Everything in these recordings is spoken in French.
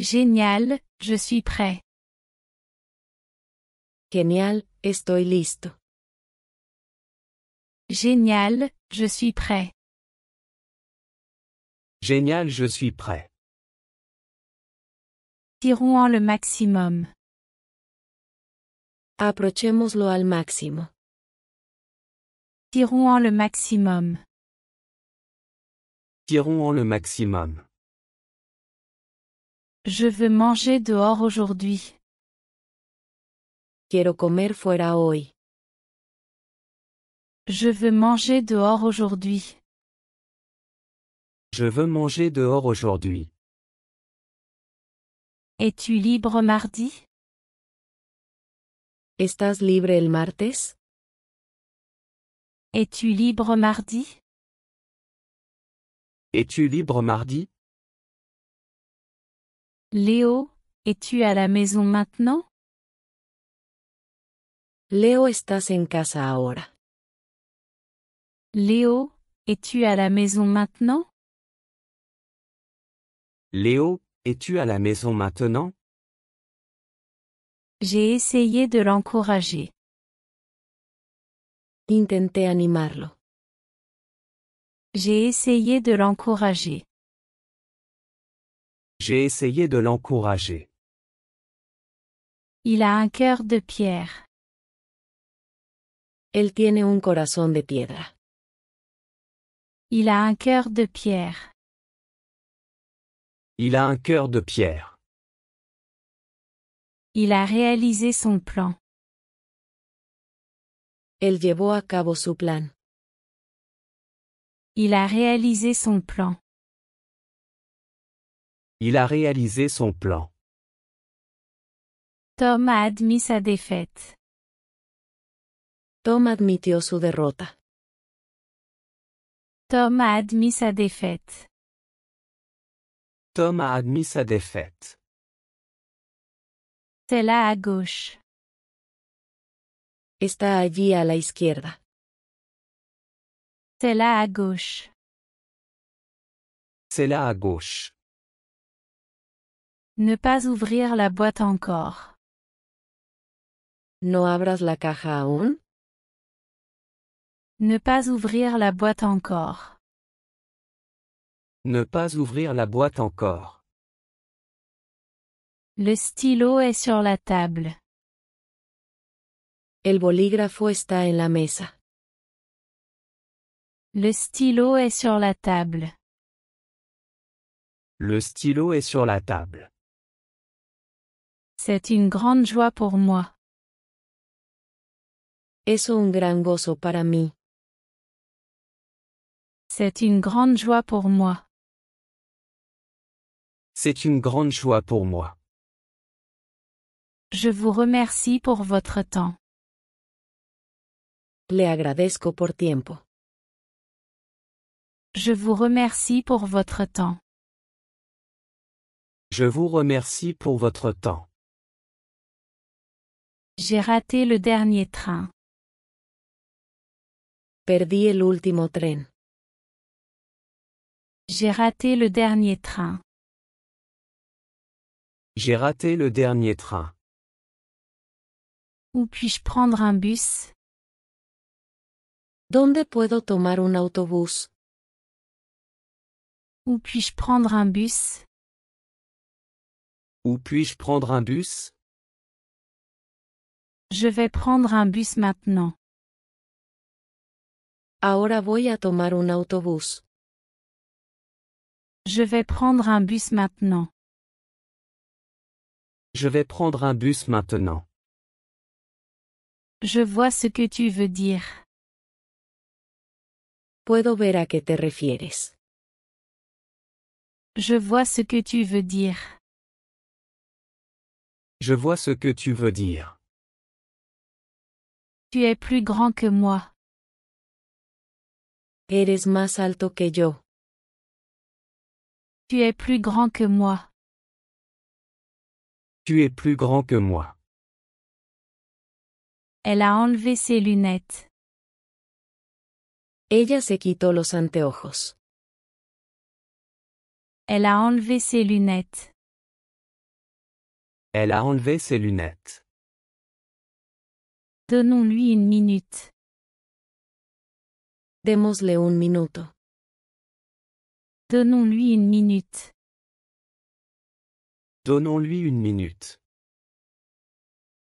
Génial, je suis prêt. Genial, estoy listo. Génial, je suis prêt. Génial, je suis prêt. Tirons-en le maximum. Aprovechémoslo al máximo. Tirons-en le maximum. Tirons-en le maximum. Je veux manger dehors aujourd'hui. Quiero comer fuera hoy. Je veux manger dehors aujourd'hui. Je veux manger dehors aujourd'hui. Es-tu libre mardi? ¿Estás libre el martes? Es-tu libre mardi? Es-tu libre mardi? Léo, es-tu à la maison maintenant? Leo, ¿estás en casa ahora? Léo, es-tu à la maison maintenant? Léo, es-tu à la maison maintenant? J'ai essayé de l'encourager. Intenté animarlo. J'ai essayé de l'encourager. J'ai essayé de l'encourager. Il a un cœur de pierre. Él tiene un corazón de piedra. Il a un cœur de pierre. Il a un cœur de pierre. Il a réalisé son plan. Él llevó a cabo su plan. Il a réalisé son plan. Il a réalisé son plan. Tom a admis sa défaite. Tom admitió su derrota. Tom a admis sa défaite. Tom a admis sa défaite. C'est là à gauche. Está allí a la izquierda. C'est là à gauche. C'est là à gauche. Ne pas ouvrir la boîte encore. ¿No abras la caja aún? Ne pas ouvrir la boîte encore. Ne pas ouvrir la boîte encore. Le stylo est sur la table. El bolígrafo está en la mesa. Le stylo est sur la table. Le stylo est sur la table. C'est une grande joie pour moi. Es un gran gozo para mí. C'est une grande joie pour moi. C'est une grande joie pour moi. Je vous remercie pour votre temps. Le agradezco por tiempo. Je vous remercie pour votre temps. Je vous remercie pour votre temps. J'ai raté le dernier train. Perdí el último tren. J'ai raté le dernier train. J'ai raté le dernier train. Où puis-je prendre un bus? ¿Dónde puedo tomar un autobús? Où puis-je prendre un bus? Où puis-je prendre un bus? Je vais prendre un bus maintenant. Ahora voy a tomar un autobús. Je vais prendre un bus maintenant. Je vais prendre un bus maintenant. Je vois ce que tu veux dire. Puedo ver a qué te refieres. Je vois ce que tu veux dire. Je vois ce que tu veux dire. Tu es plus grand que moi. Eres más alto que yo. Tu es plus grand que moi. Tu es plus grand que moi. Elle a enlevé ses lunettes. Ella se quitó los anteojos. Elle a enlevé ses lunettes. Elle a enlevé ses lunettes. Donnons-lui une minute. Démosle un minuto. Donnons-lui une minute. Donnons-lui une minute.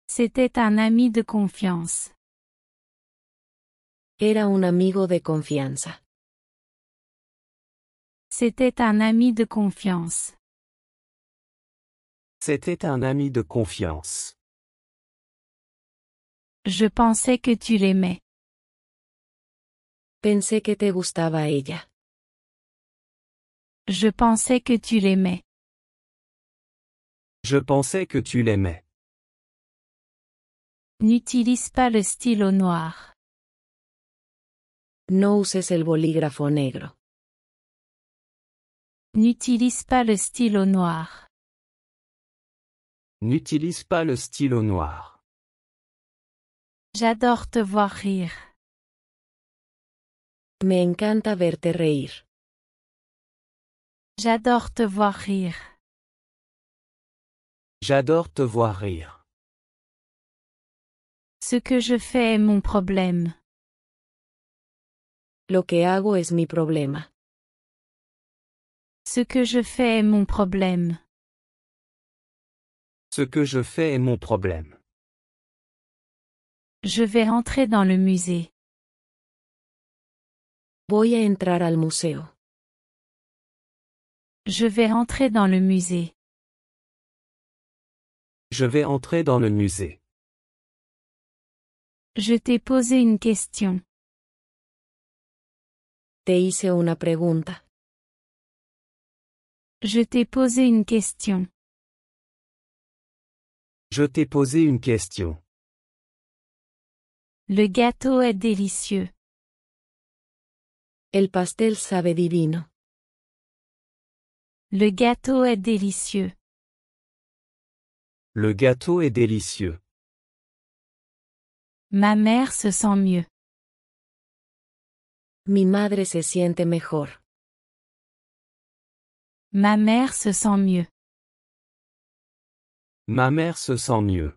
C'était un ami de confiance. Era un amigo de confianza. C'était un ami de confiance. C'était un ami de confiance. Je pensais que tu l'aimais. Pensé que te gustaba ella. Je pensais que tu l'aimais. Je pensais que tu l'aimais. N'utilise pas le stylo noir. No uses el bolígrafo negro. N'utilise pas le stylo noir. N'utilise pas le stylo noir. J'adore te voir rire. Me encanta verte reír. J'adore te voir rire. J'adore te voir rire. Ce que je fais est mon problème. Lo que hago es mi problema. Ce que je fais est mon problème. Ce que je fais est mon problème. Je vais rentrer dans le musée. Voy a entrar al museo. Je vais rentrer dans le musée. Je vais entrer dans le musée. Je t'ai posé une question. Te hice una pregunta. Je t'ai posé une question. Je t'ai posé une question. Le gâteau est délicieux. El pastel sabe divino. Le gâteau est délicieux. Le gâteau est délicieux. Ma mère se sent mieux. Mi madre se siente mejor. Ma mère se sent mieux. Ma mère se sent mieux.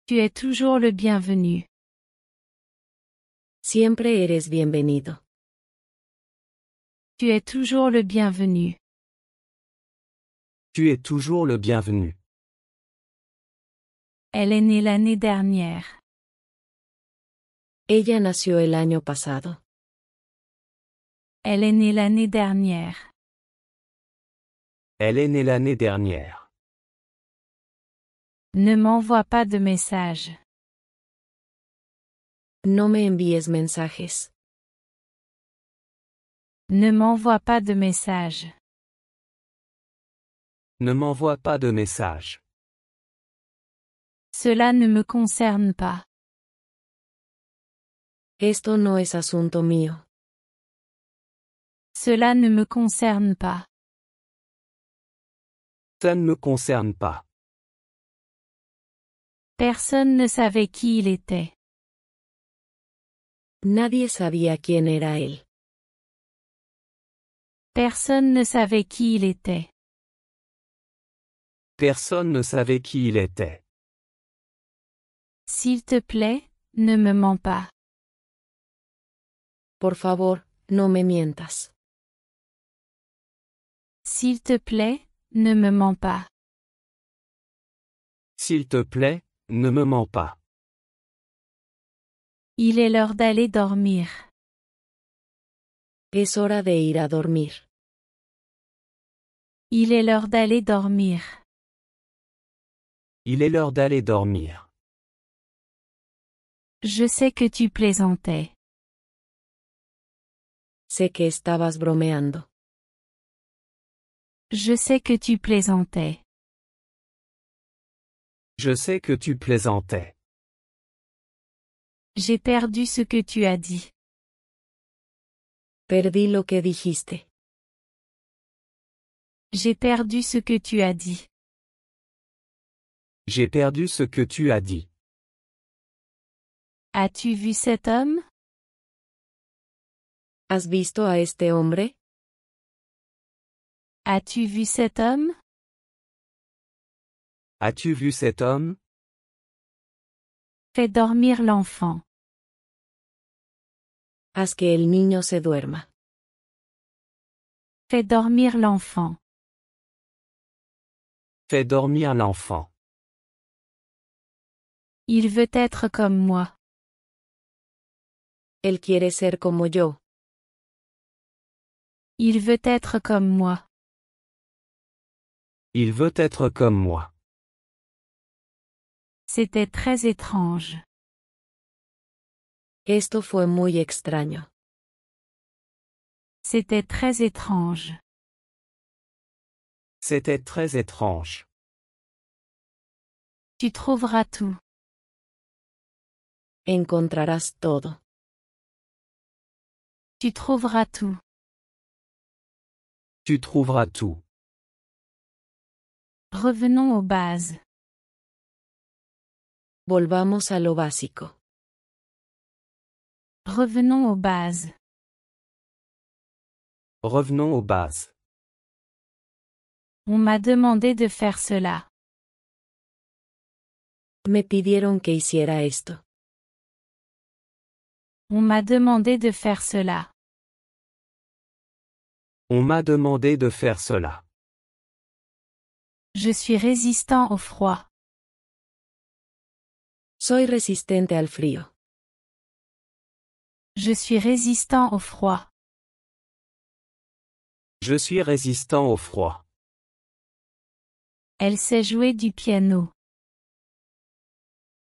Tu es toujours le bienvenu. Siempre eres bienvenido. Tu es toujours le bienvenu. Tu es toujours le bienvenu. Elle est née l'année dernière. Ella nació el año pasado. Elle est née l'année dernière. Elle est née l'année dernière. Ne m'envoie pas de message. No me envíes mensajes. Ne m'envoie pas de message. Ne m'envoie pas de message. Cela ne me concerne pas. Esto no es asunto mío. Cela ne me concerne pas. Ça ne me concerne pas. Personne ne savait qui il était. Nadie sabía quién era él. Personne ne savait qui il était. Personne ne savait qui il était. S'il te plaît, ne me mens pas. Por favor, no me mientas. S'il te plaît, ne me mens pas. S'il te plaît, ne me mens pas. Il est l'heure d'aller dormir. Es hora de ir a dormir. Il est l'heure d'aller dormir. Il est l'heure d'aller dormir. Je sais que tu plaisantais. Sé que estabas bromeando. Je sais que tu plaisantais. Je sais que tu plaisantais. J'ai perdu ce que tu as dit. Perdí lo que dijiste. J'ai perdu ce que tu as dit. J'ai perdu ce que tu as dit. As-tu vu cet homme? ¿Has visto a este hombre? As-tu vu cet homme? As-tu vu cet homme? Fais dormir l'enfant. Haz que el niño se duerma. Fais dormir l'enfant. Fais dormir l'enfant. Il veut être comme moi. Él quiere ser como yo. Il veut être comme moi. Il veut être comme moi. C'était très étrange. Esto fue muy extraño. C'était très étrange. C'était très étrange. Tu trouveras tout. Encontrarás todo. Tu trouveras tout. Tu trouveras tout. Revenons aux bases. Volvamos a lo básico. Revenons aux bases. Revenons aux bases. On m'a demandé de faire cela. Me pidieron que hiciera esto. On m'a demandé de faire cela. On m'a demandé de faire cela. Je suis résistant au froid. Soy resistente al frío. Je suis résistant au froid. Je suis résistant au froid. Elle sait jouer du piano.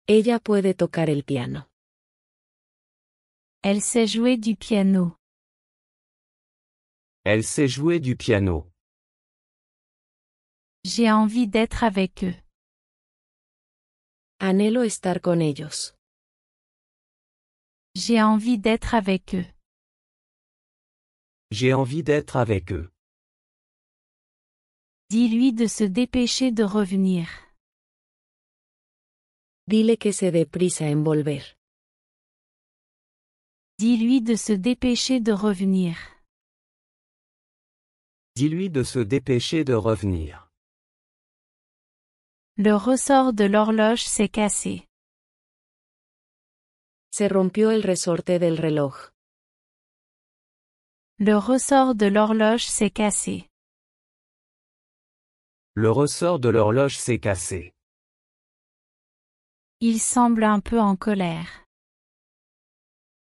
Ella puede tocar el piano. Elle sait jouer du piano. Elle sait jouer du piano. J'ai envie d'être avec eux. Anhelo estar con ellos. J'ai envie d'être avec eux. J'ai envie d'être avec eux. Dis-lui de se dépêcher de revenir. Dile que se dé prisa en volver. Dis-lui de se dépêcher de revenir. Dis-lui de se dépêcher de revenir. Le ressort de l'horloge s'est cassé. Se rompió el resorte del reloj. Le ressort de l'horloge s'est cassé. Le ressort de l'horloge s'est cassé. Il semble un peu en colère.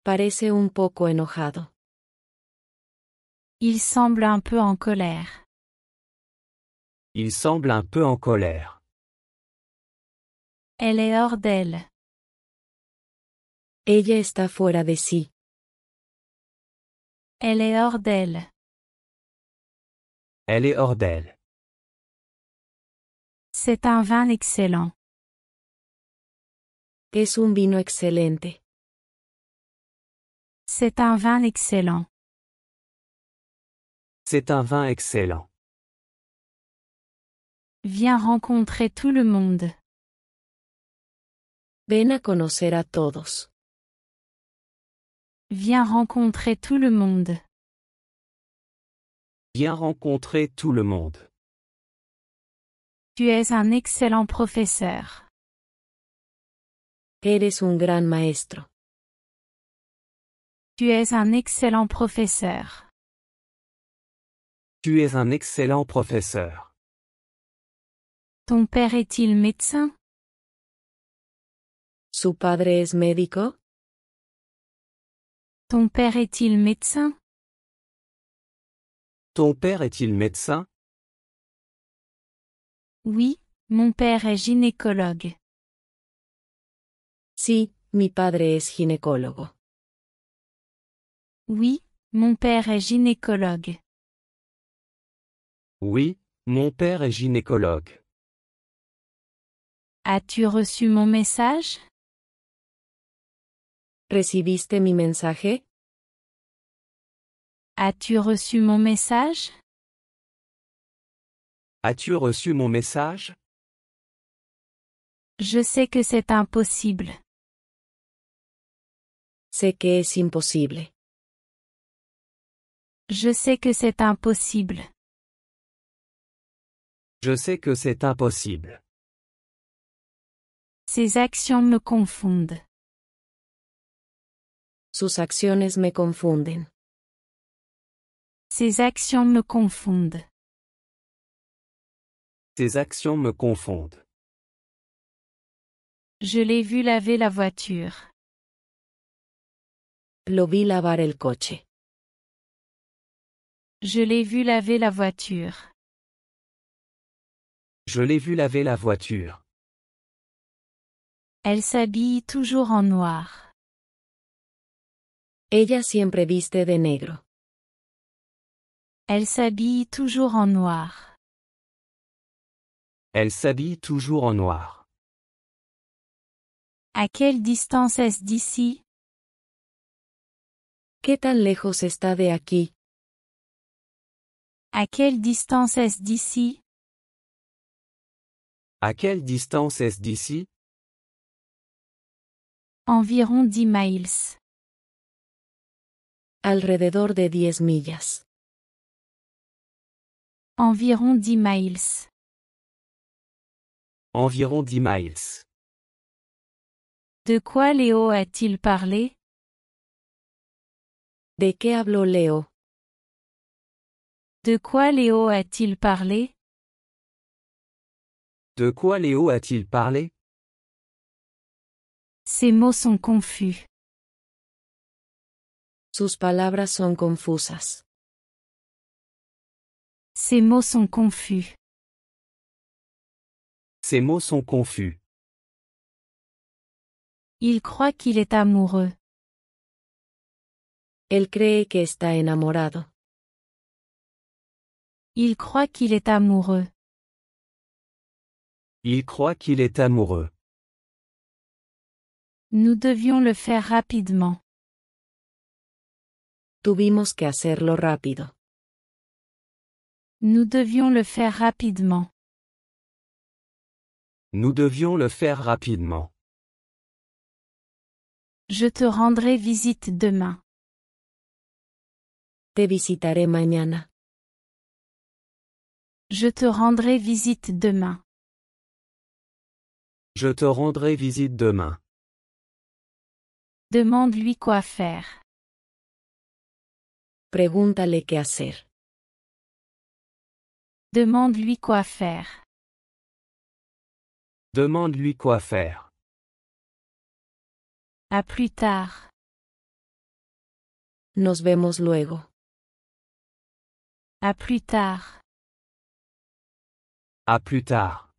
Parece un poco enojado. Il semble un peu en colère. Il semble un peu en colère. Elle est hors d'elle. Ella está fuera de sí. Elle est hors d'elle. Elle est hors d'elle. C'est un vin excellent. Es un vino excelente. C'est un vin excellent. C'est un vin excellent. Viens rencontrer tout le monde. Ven a conocer a todos. Viens rencontrer tout le monde. Viens rencontrer tout le monde. Tu es un excellent professeur. Eres un gran maestro. Tu es un excellent professeur. Tu es un excellent professeur. Ton père est-il médecin? ¿Su padre es médico? Ton père est-il médecin? Ton père est-il médecin? Oui, mon père est gynécologue. Sí, mi padre es ginecólogo. Oui, mon père est gynécologue. Oui, mon père est gynécologue. As-tu reçu mon message? ¿Recibiste mi mensaje? As-tu reçu mon message? As-tu reçu mon message? Je sais que c'est impossible. Sé que es imposible. Je sais que c'est impossible. Je sais que c'est impossible. Ses actions me confondent. Sus acciones me confunden. Ses actions me confondent. Ses actions me confondent. Je l'ai vu laver la voiture. Lo vi lavar el coche. Je l'ai vu laver la voiture. Je l'ai vu laver la voiture. Elle s'habille toujours en noir. Ella siempre viste de negro. Elle s'habille toujours en noir. Elle s'habille toujours en noir. À quelle distance est-ce d'ici? ¿Qué tan lejos está de aquí? À quelle distance est-ce d'ici? À quelle distance est-ce d'ici? Environ 10 miles. Alrededor de 10 millas. Environ 10 miles. Environ 10 miles. De quoi Léo a-t-il parlé? ¿De qué habló Leo? De quoi Léo a-t-il parlé? De quoi Léo a-t-il parlé? Ces mots sont confus. Sus palabras son confusas. Ces mots sont confus. Ces mots sont confus. Il croit qu'il est amoureux. Él cree que está enamorado. Il croit qu'il est amoureux. Il croit qu'il est amoureux. Nous devions le faire rapidement. Tuvimos que hacerlo rápido. Nous devions le faire rapidement. Nous devions le faire rapidement. Je te rendrai visite demain. Te visitaré mañana. Je te rendrai visite demain. Je te rendrai visite demain. Demande-lui quoi faire. Pregúntale qué hacer. Demande-lui quoi faire. Demande-lui quoi faire. À plus tard. Nos vemos luego. À plus tard. À plus tard.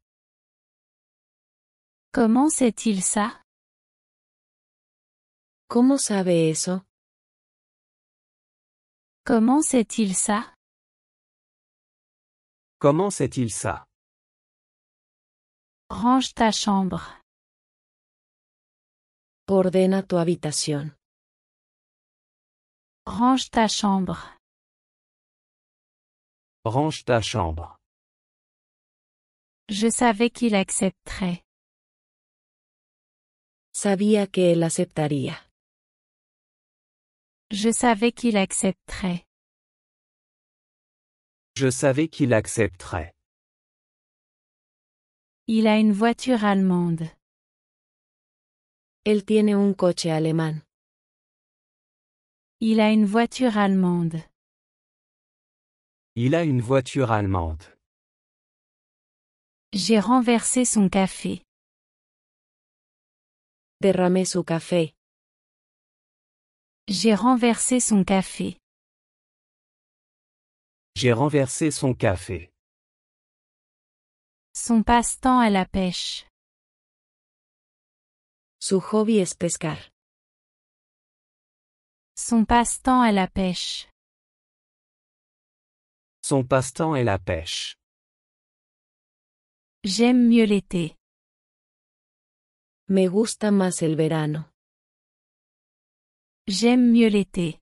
Comment sait-il ça? ¿Cómo sabe eso? Comment sait-il ça? Comment sait-il ça? Range ta chambre. Ordena tu habitación. Range ta chambre. Range ta chambre. Je savais qu'il accepterait. Sabía que él aceptaría. Je savais qu'il accepterait. Je savais qu'il accepterait. Il a une voiture allemande. Él tiene un coche alemán. Il a une voiture allemande. Il a une voiture allemande. J'ai renversé son café. Derramé su café. J'ai renversé son café. J'ai renversé son café. Son passe-temps est la pêche. Su hobby es pescar. Son passe-temps est la pêche. Son passe-temps est la pêche. J'aime mieux l'été. Me gusta más el verano. J'aime mieux l'été.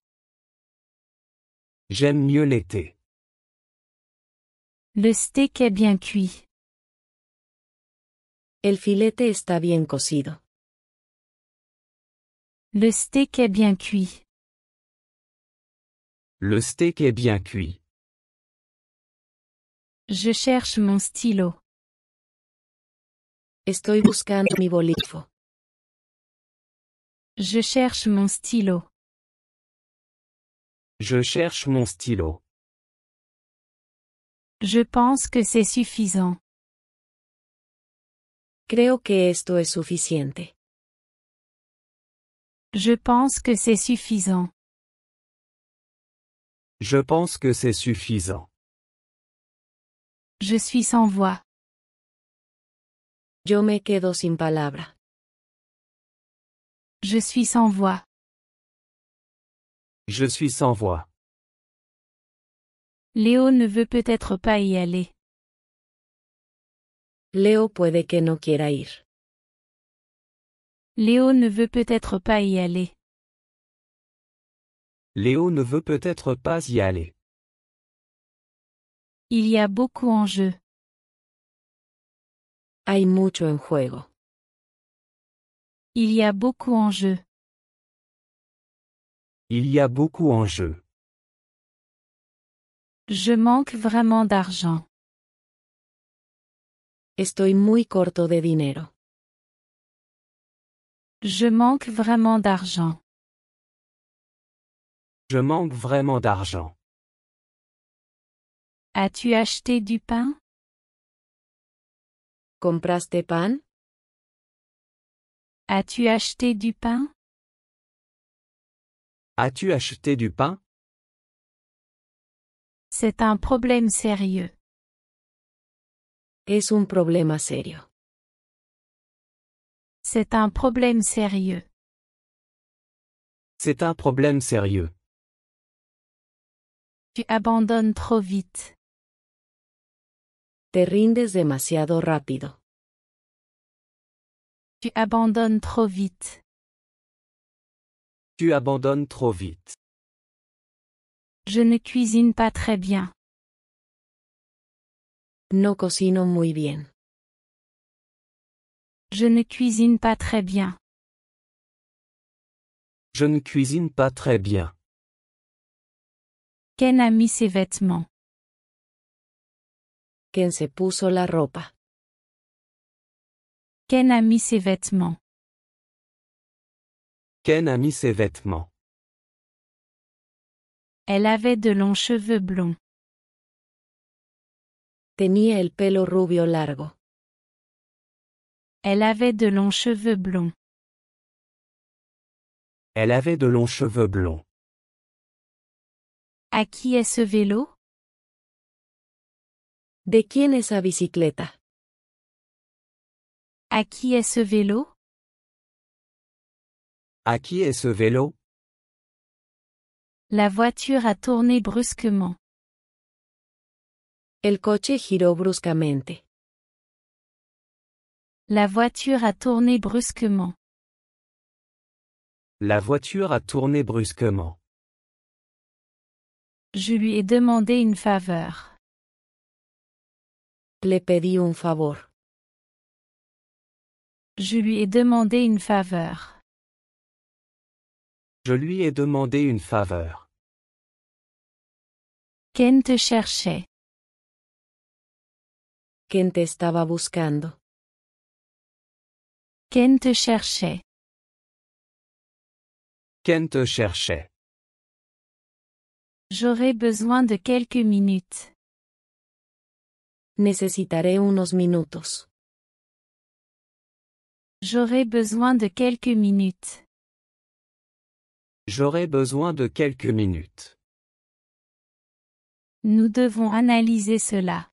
J'aime mieux l'été. Le steak est bien cuit. El filete está bien cocido. Le steak est bien cuit. Le steak est bien cuit. Je cherche mon stylo. Estoy buscando mi bolígrafo. Je cherche mon stylo. Je cherche mon stylo. Je pense que c'est suffisant. Creo que esto es suficiente. Je pense que c'est suffisant. Je pense que c'est suffisant. Je suis sans voix. Yo me quedo sin palabra. Je suis sans voix. Je suis sans voix. Léo ne veut peut-être pas y aller. Leo puede que no quiera ir. Léo ne veut peut-être pas y aller. Léo ne veut peut-être pas y aller. Il y a beaucoup en jeu. Hay mucho en juego. Il y a beaucoup en jeu. Il y a beaucoup en jeu. Je manque vraiment d'argent. Estoy muy corto de dinero. Je manque vraiment d'argent. Je manque vraiment d'argent. As-tu acheté du pain? ¿Compraste pan? As-tu acheté du pain? As-tu acheté du pain? C'est un problème sérieux. Es un problema serio. C'est un problème sérieux. C'est un problème sérieux. Tu abandonnes trop vite. Te rindes demasiado rápido. Tu abandonnes trop vite. Tu abandonnes trop vite. Je ne cuisine pas très bien. No cocino muy bien. Je ne cuisine pas très bien. Je ne cuisine pas très bien. Ken a mis ses vêtements. ¿Quién se puso la ropa? Ken a mis ses vêtements. Ken a mis ses vêtements. Elle avait de longs cheveux blonds. Tenía el pelo rubio largo. Elle avait de longs cheveux blonds. Elle avait de longs cheveux blonds. À qui est ce vélo? ¿De quién es esa bicicleta? À qui est ce vélo? À qui est ce vélo? La voiture a tourné brusquement. El coche giró bruscamente. La voiture a tourné brusquement. La voiture a tourné brusquement. Je lui ai demandé une faveur. Le pedí un favor. Je lui ai demandé une faveur. Je lui ai demandé une faveur. Ken te cherchait. ¿Quién te estaba buscando? Ken te cherchait. Ken te cherchait. J'aurai besoin de quelques minutes. Necesitaré unos minutos. J'aurai besoin de quelques minutes. J'aurai besoin de quelques minutes. Nous devons analyser cela.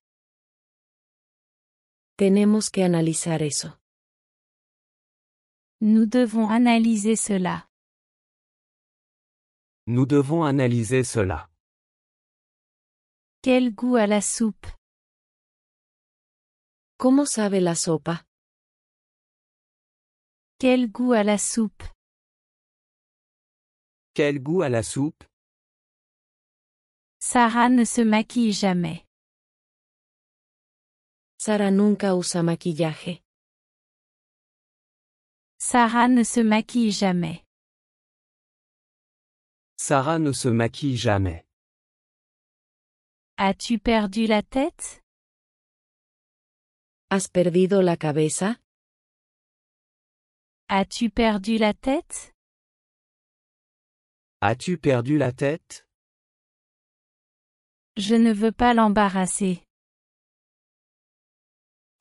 Tenemos que analizar eso. Nous devons analyser cela. Nous devons analyser cela. Quel goût a la soupe? ¿Cómo sabe la sopa? Quel goût a la soupe? Quel goût a la soupe? Sarah ne se maquille jamais. Sara nunca usa maquillaje. Sarah ne se maquille jamais. Sarah ne se maquille jamais. As-tu perdu la tête? ¿Has perdido la cabeza? As-tu perdu la tête? As-tu perdu la tête? Je ne veux pas l'embarrasser.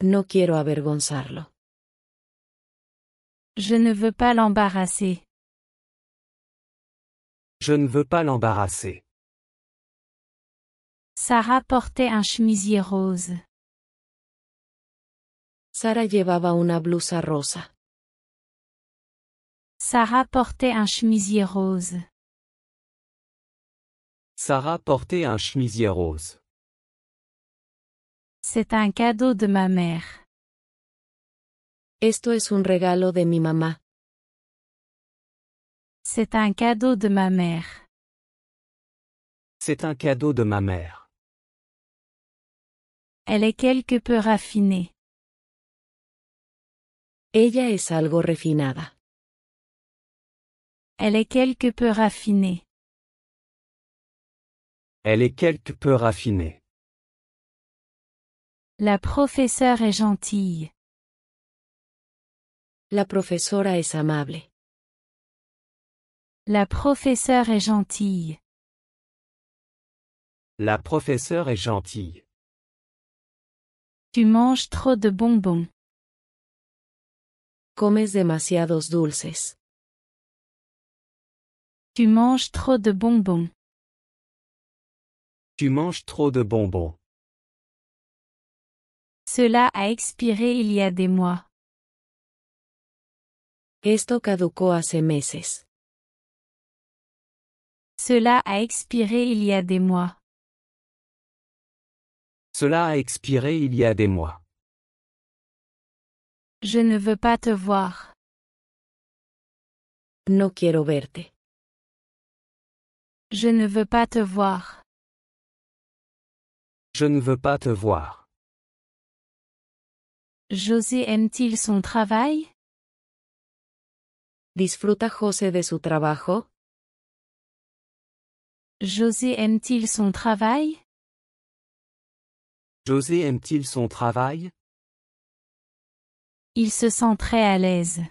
No quiero avergonzarlo. Je ne veux pas l'embarrasser. Je ne veux pas l'embarrasser. Sarah portait un chemisier rose. Sara llevaba una blusa rosa. Sarah portait un chemisier rose. Sarah portait un chemisier rose. C'est un cadeau de ma mère. Esto es un regalo de mi mamá. C'est un cadeau de ma mère. C'est un cadeau de ma mère. Elle est quelque peu raffinée. Ella es algo refinada. Elle est quelque peu raffinée. Elle est quelque peu raffinée. La professeure est gentille. La profesora es amable. La professeure est gentille. La professeure est gentille. Tu manges trop de bonbons. Comes demasiados dulces. Tu manges trop de bonbons. Tu manges trop de bonbons. Cela a expiré il y a des mois. Esto caducó hace meses. Cela a expiré il y a des mois. Cela a expiré il y a des mois. Je ne veux pas te voir. No quiero verte. Je ne veux pas te voir. Je ne veux pas te voir. José aime-t-il son travail? ¿Disfruta José de su trabajo? José aime-t-il son travail? José aime-t-il son travail? Il se sent très à l'aise.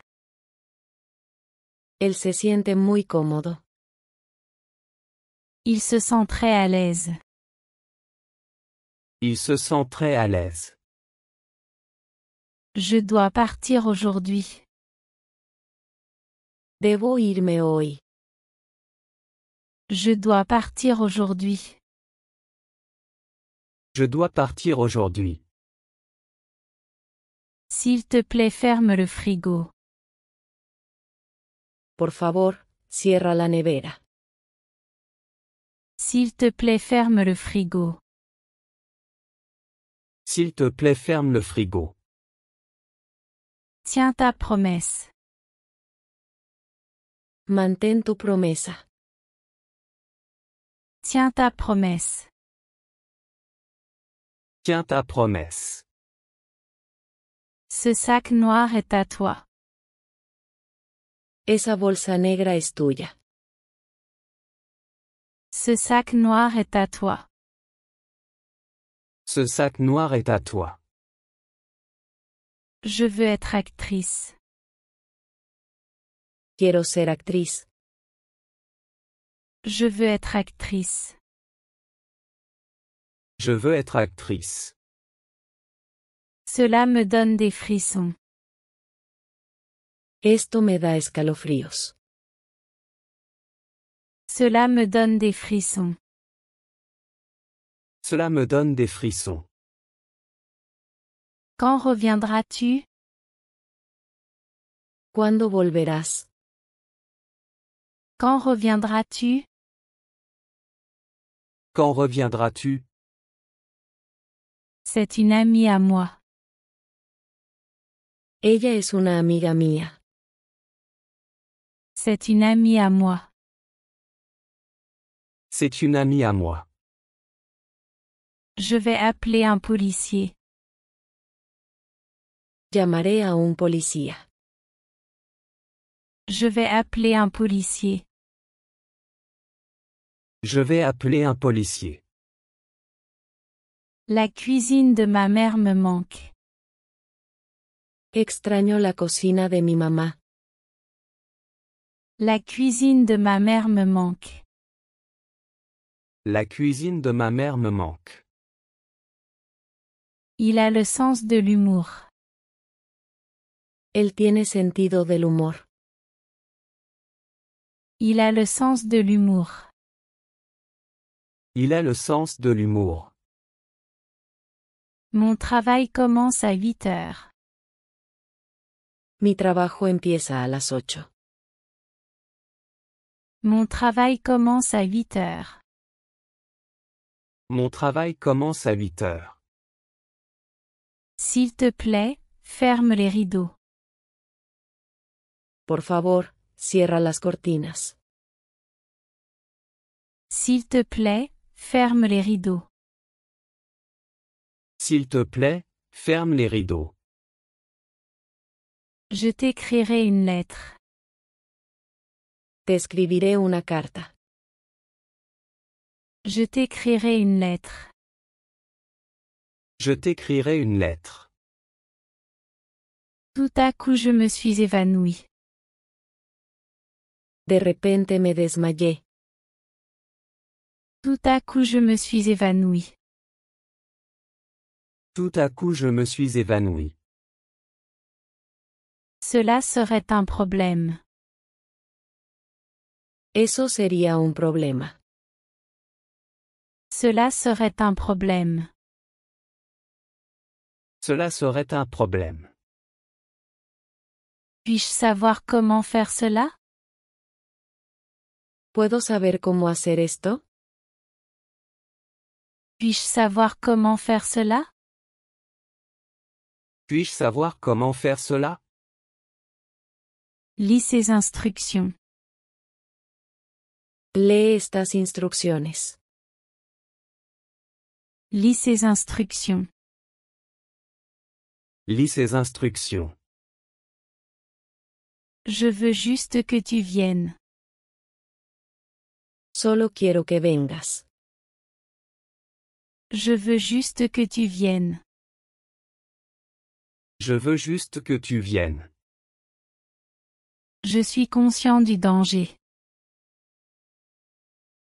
Él se siente muy cómodo. Il se sent très à l'aise. Il se sent très à l'aise. Je dois partir aujourd'hui. Debo irme hoy. Je dois partir aujourd'hui. Je dois partir aujourd'hui. S'il te plaît, ferme le frigo. Por favor, cierra la nevera. S'il te plaît, ferme le frigo. S'il te plaît, ferme le frigo. Tiens ta promesse. Mantén tu promesa. Tiens ta promesse. Tiens ta promesse. Ce sac noir est à toi. Esa bolsa negra es tuya. Ce sac noir est à toi. Ce sac noir est à toi. Je veux être actrice. Quiero ser actriz. Je veux être actrice. Je veux être actrice. Cela me donne des frissons. Esto me da escalofríos. Cela me donne des frissons. Cela me donne des frissons. Quand reviendras-tu? ¿Cuándo volverás? Quand reviendras-tu? Quand reviendras-tu? C'est une amie à moi. Ella es una amiga mía. C'est une amie à moi. C'est une amie à moi. Je vais appeler un policier. Llamaré a un policía. Je vais appeler un policier. Je vais appeler un policier. La cuisine de ma mère me manque. Extraño la cocina de mi mamá. La cuisine de ma mère me manque. La cuisine de ma mère me manque. Il a le sens de l'humour. Él tiene sentido del humor. Il a le sens de l'humour. Il a le sens de l'humour. Mon travail commence à 8 heures. Mi trabajo empieza a las 8. Mon travail commence à 8 heures. Mon travail commence à 8 heures. S'il te plaît, ferme les rideaux. Por favor, cierra las cortinas. S'il te plaît, ferme les rideaux. S'il te plaît, ferme les rideaux. Je t'écrirai une lettre. Te escribiré una carta. Je t'écrirai une lettre. Je t'écrirai une lettre. Tout à coup je me suis évanouie. De repente me desmayé. Tout à coup je me suis évanouie. Tout à coup je me suis évanoui. Cela serait un problème. Eso sería un problema. Cela serait un problème. Cela serait un problème. Puis-je savoir comment faire cela? ¿Puedo saber cómo hacer esto? Puis-je savoir comment faire cela? Puis-je savoir comment faire cela? Lis ces instructions. Lee estas instrucciones. Lis ces instructions. Lis ces instructions. Je veux juste que tu viennes. Solo quiero que vengas. Je veux juste que tu viennes. Je veux juste que tu viennes. Je suis conscient du danger.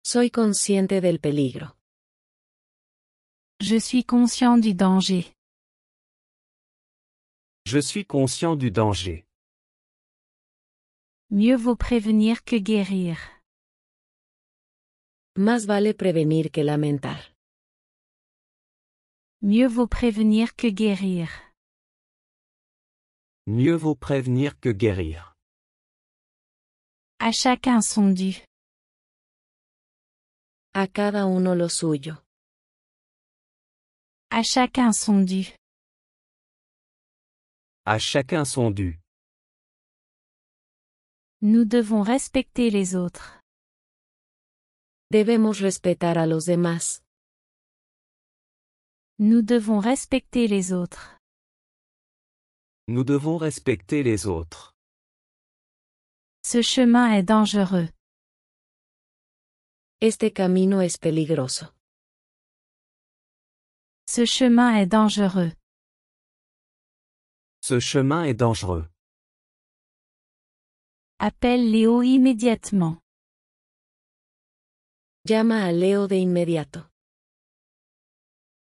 Soy consciente del peligro. Je suis conscient du danger. Je suis conscient du danger. Mieux vaut prévenir que guérir. Más vale prevenir que lamentar. Mieux vaut prévenir que guérir. Mieux vaut prévenir que guérir. À chacun son dû. A cada uno lo suyo. À chacun son dû. À chacun son dû. Nous devons respecter les autres. Debemos respetar a los demás. Nous devons respecter les autres. Nous devons respecter les autres. Ce chemin est dangereux. Este camino es peligroso. Ce chemin est dangereux. Ce chemin est dangereux. Appelle Léo immédiatement. Llama a Leo de inmediato.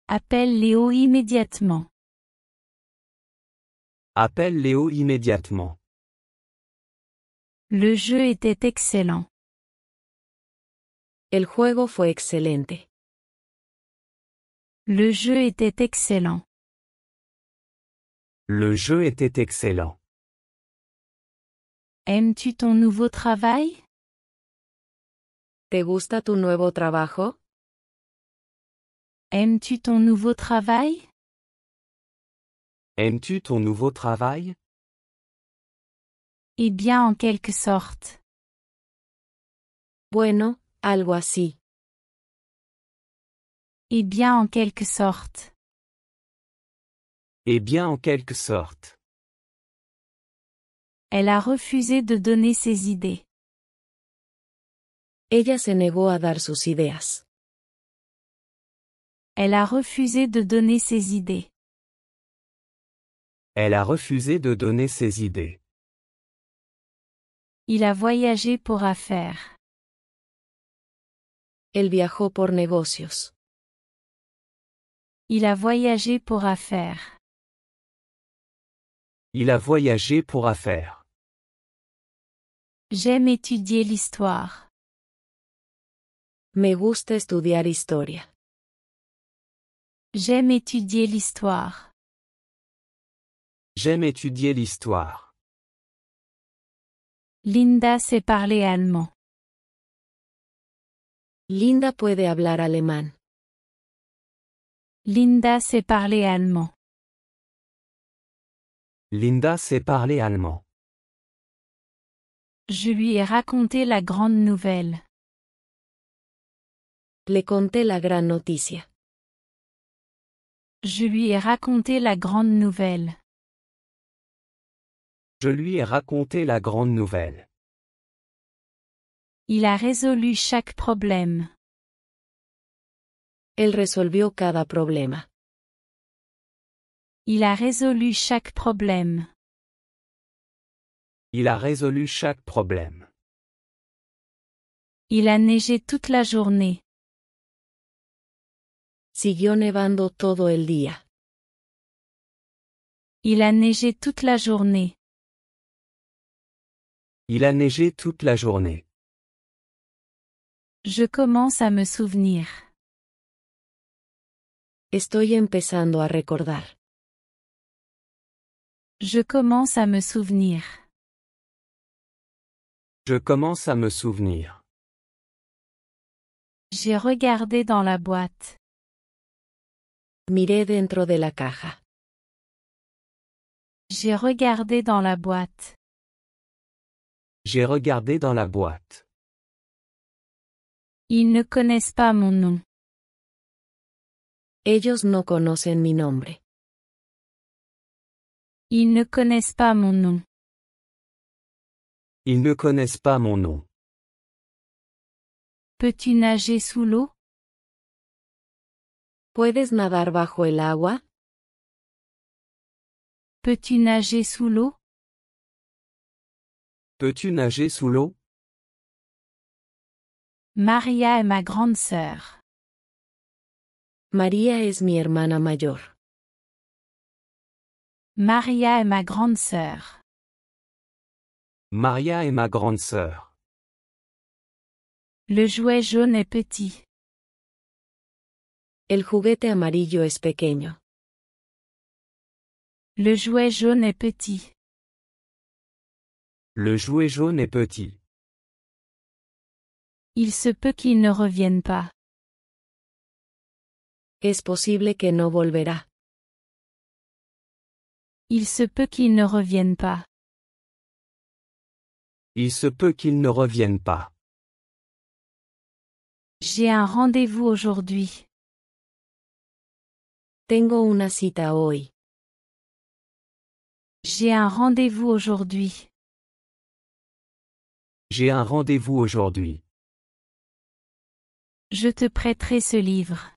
Appelle Léo immédiatement. Appelle Léo immédiatement. Le jeu était excellent. El juego fue excelente. Le jeu était excellent. Le jeu était excellent. Aimes-tu ton nouveau travail? ¿Te gusta tu nuevo trabajo? Aimes-tu ton nouveau travail? Aimes-tu ton nouveau travail? Eh bien, en quelque sorte. Bueno, algo así. Eh bien, en quelque sorte. Eh bien, en quelque sorte. Elle a refusé de donner ses idées. Ella se negó a dar sus ideas. Elle a refusé de donner ses idées. Elle a refusé de donner ses idées. Il a voyagé pour affaires. Él viajó por negocios. Il a voyagé pour affaires. Il a voyagé pour affaires. J'aime étudier l'histoire. Me gusta estudiar historia. J'aime étudier l'histoire. J'aime étudier l'histoire. Linda sait parler allemand. Linda puede hablar alemán. Linda sait parler allemand. Linda sait parler allemand. Je lui ai raconté la grande nouvelle. Le conté la gran noticia. Je lui ai raconté la grande nouvelle. Je lui ai raconté la grande nouvelle. Il a résolu chaque problème. Él resolvió cada problema. Il a résolu chaque problème. Il a résolu chaque problème. Il a neigé toute la journée. Siguió nevando todo el día. Il a neigé toute la journée. Il a neigé toute la journée. Je commence à me souvenir. Estoy empezando a recordar. Je commence à me souvenir. Je commence à me souvenir. J'ai regardé dans la boîte. Miré dentro de la caja. J'ai regardé dans la boîte. J'ai regardé dans la boîte. Ils ne connaissent pas mon nom. Ellos no conocen mi nombre. Ils ne connaissent pas mon nom. Ils ne connaissent pas mon nom. Peux-tu nager sous l'eau? ¿Puedes nadar bajo el agua? Peux-tu nager sous l'eau? Peux-tu nager sous l'eau? Maria est ma grande sœur. María es mi hermana mayor. Maria est ma grande sœur. Maria est ma grande sœur. Le jouet jaune est petit. El juguete amarillo es pequeño. Le jouet jaune est petit. Le jouet jaune est petit. Il se peut qu'il ne revienne pas. Es posible que no volverá. Il se peut qu'il ne revienne pas. Il se peut qu'il ne revienne pas. J'ai un rendez-vous aujourd'hui. Tengo una cita hoy. J'ai un rendez-vous aujourd'hui. J'ai un rendez-vous aujourd'hui. Je te prêterai ce livre.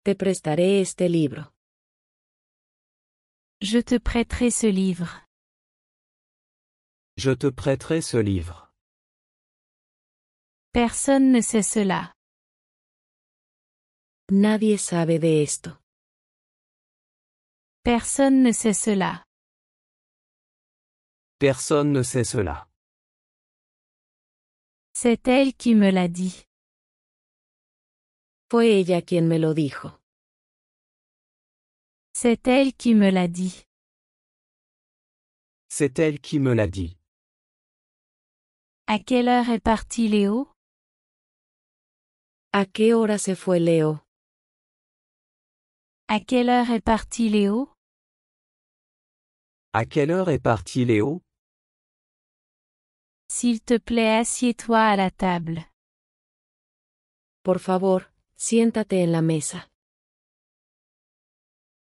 Te prestaré este libro. Je te prêterai ce livre. Je te prêterai ce livre. Personne ne sait cela. Nadie sabe de esto. Personne ne sait cela. Personne ne sait cela. C'est elle qui me l'a dit. Fue ella quien me lo dijo. C'est elle qui me l'a dit. C'est elle qui me l'a dit. À quelle heure est parti Léo? ¿A qué hora se fue Leo? À quelle heure est parti Léo? À quelle heure est parti Léo? S'il te plaît, assieds-toi à la table. Por favor, siéntate en la mesa.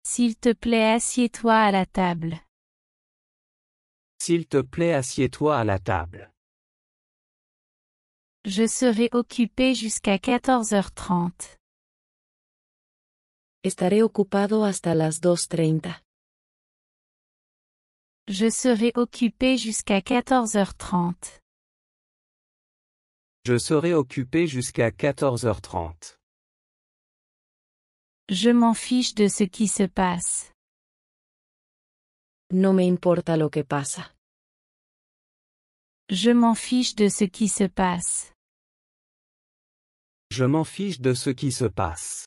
S'il te plaît, assieds-toi à la table. S'il te plaît, assieds-toi à la table. Je serai occupé jusqu'à 14h30. Estaré ocupado hasta las 2:30. Je serai occupé jusqu'à 14h30. Je serai occupé jusqu'à 14h30. Je m'en fiche de ce qui se passe. No me importa lo que pasa. Je m'en fiche de ce qui se passe. Je m'en fiche de ce qui se passe.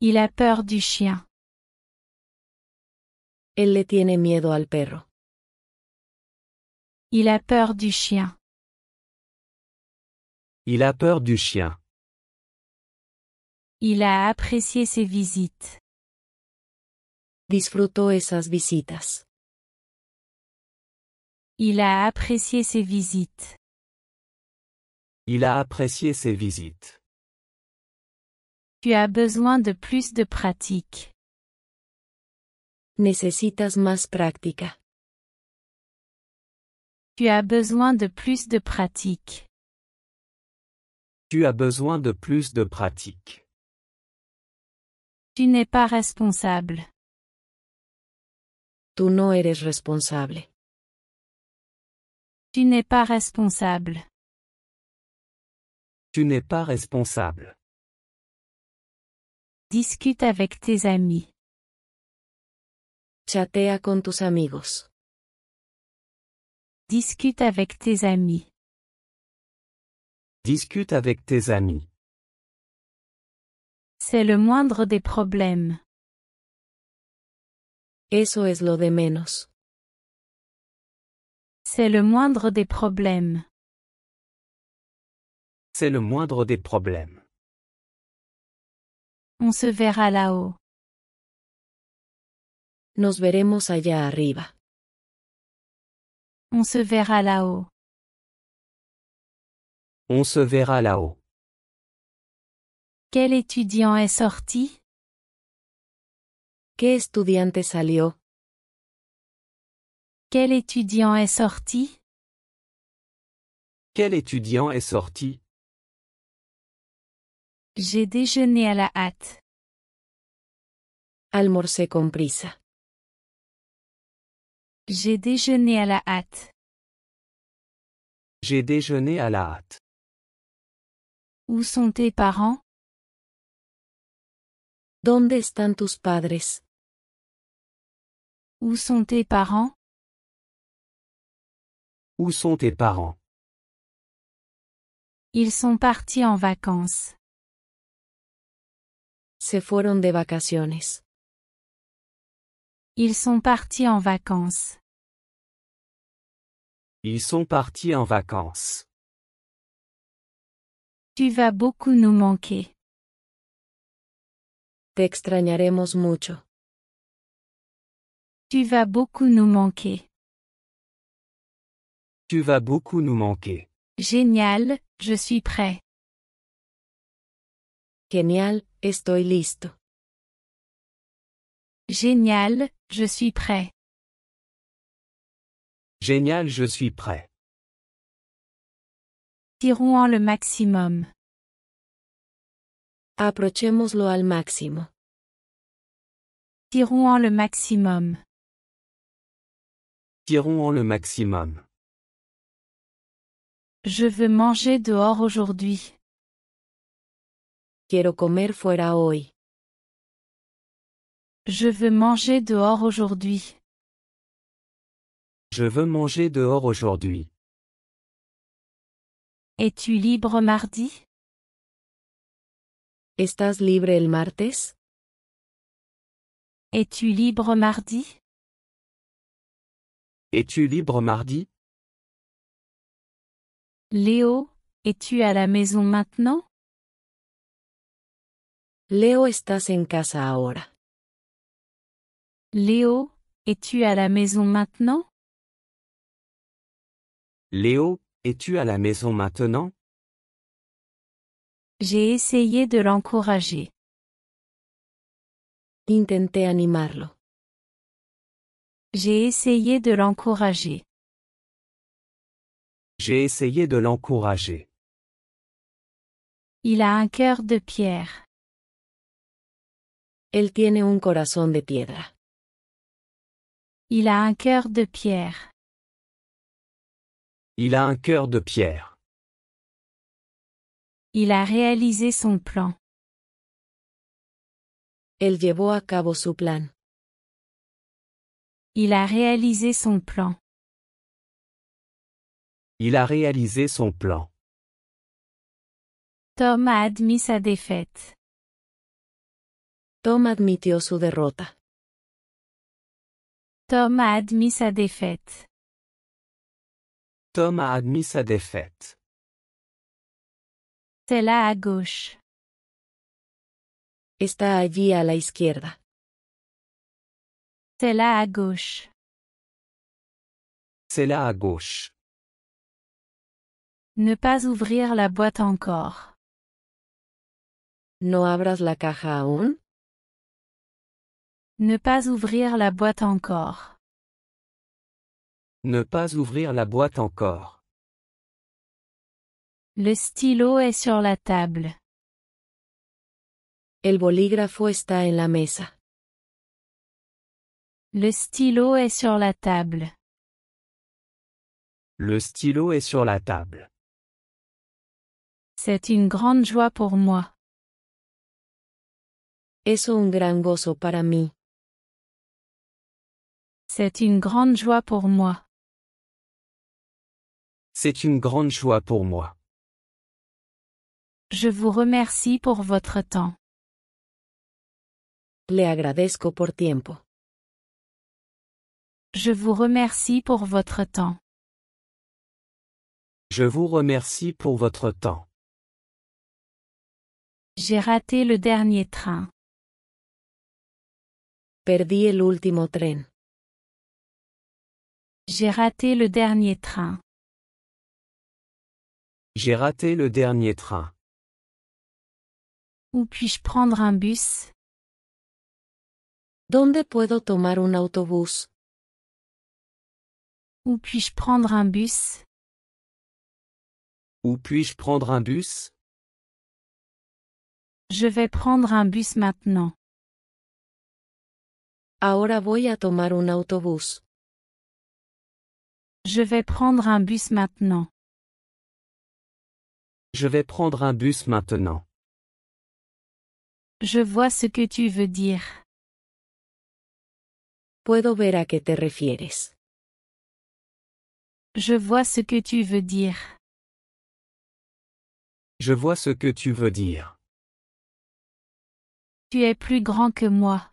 Il a peur du chien. Él le tiene miedo al perro. Il a peur du chien. Il a peur du chien. Il a apprécié ses visites. Disfrutó esas visitas. Il a apprécié ses visites. Il a apprécié ses visites. Tu as besoin de plus de pratique. Necesitas más práctica. Tu as besoin de plus de pratique. Tu as besoin de plus de pratique. Tu n'es pas responsable. Tú no eres responsable. Tu n'es pas responsable. Tu n'es pas responsable. Discute avec tes amis. Chatea con tus amigos. Discute avec tes amis. Discute avec tes amis. C'est le moindre des problèmes. Eso es lo de menos. C'est le moindre des problèmes. C'est le moindre des problèmes. On se verra là-haut. Nos veremos allá arriba. On se verra là-haut. On se verra là-haut. Quel étudiant est sorti? ¿Qué estudiante salió? Quel étudiant est sorti? Quel étudiant est sorti? J'ai déjeuné à la hâte. Almorcé con prisa. J'ai déjeuné à la hâte. J'ai déjeuné à la hâte. Où sont tes parents? ¿Dónde están tus padres? Où sont tes parents? Où sont tes parents? Ils sont partis en vacances. Se fueron de vacaciones. Ils sont partis en vacances. Ils sont partis en vacances. Tu vas beaucoup nous manquer. Te extrañaremos mucho. Tu vas beaucoup nous manquer. Tu vas beaucoup nous manquer. Génial, je suis prêt. Genial, estoy listo. Génial, je suis prêt. Génial, je suis prêt. Tirons-en le maximum. Aprovechémoslo al máximo. Tirons-en le maximum. Tirons-en le maximum. Je veux manger dehors aujourd'hui. Quiero comer fuera hoy. Je veux manger dehors aujourd'hui. Je veux manger dehors aujourd'hui. Es-tu libre mardi? ¿Estás libre el martes? Es-tu libre mardi? Es-tu libre mardi? Léo, es-tu à la maison maintenant? Leo, ¿estás en casa ahora? Léo, es-tu à la maison maintenant? Léo, es-tu à la maison maintenant? J'ai essayé de l'encourager. Intenté animarlo. J'ai essayé de l'encourager. J'ai essayé de l'encourager. Il a un cœur de pierre. Él tiene un corazón de piedra. Il a un cœur de pierre. Il a un cœur de pierre. Il a réalisé son plan. Él llevó a cabo su plan. Il a réalisé son plan. Il a réalisé son plan. Tom a admis sa défaite. Tom admitió su derrota. Tom a admis sa défaite. Tom a admis sa défaite. C'est là à gauche. Está allí a la izquierda. C'est là à gauche. C'est là à gauche. Ne pas ouvrir la boîte encore. ¿No abras la caja aún? Ne pas ouvrir la boîte encore. Ne pas ouvrir la boîte encore. Le stylo est sur la table. El bolígrafo está en la mesa. Le stylo est sur la table. Le stylo est sur la table. C'est une grande joie pour moi. Es un gran gozo para mí. C'est une grande joie pour moi. C'est une grande joie pour moi. Je vous remercie pour votre temps. Le agradezco por tiempo. Je vous remercie pour votre temps. Je vous remercie pour votre temps. J'ai raté le dernier train. Perdí el último tren. J'ai raté le dernier train. J'ai raté le dernier train. Où puis-je prendre un bus? ¿Dónde puedo tomar un autobús? Où puis-je prendre un bus? Où puis-je prendre un bus? Je vais prendre un bus maintenant. Ahora voy a tomar un autobús. Je vais prendre un bus maintenant. Je vais prendre un bus maintenant. Je vois ce que tu veux dire. Puedo ver a qué te refieres. Je vois ce que tu veux dire. Je vois ce que tu veux dire. Tu es plus grand que moi.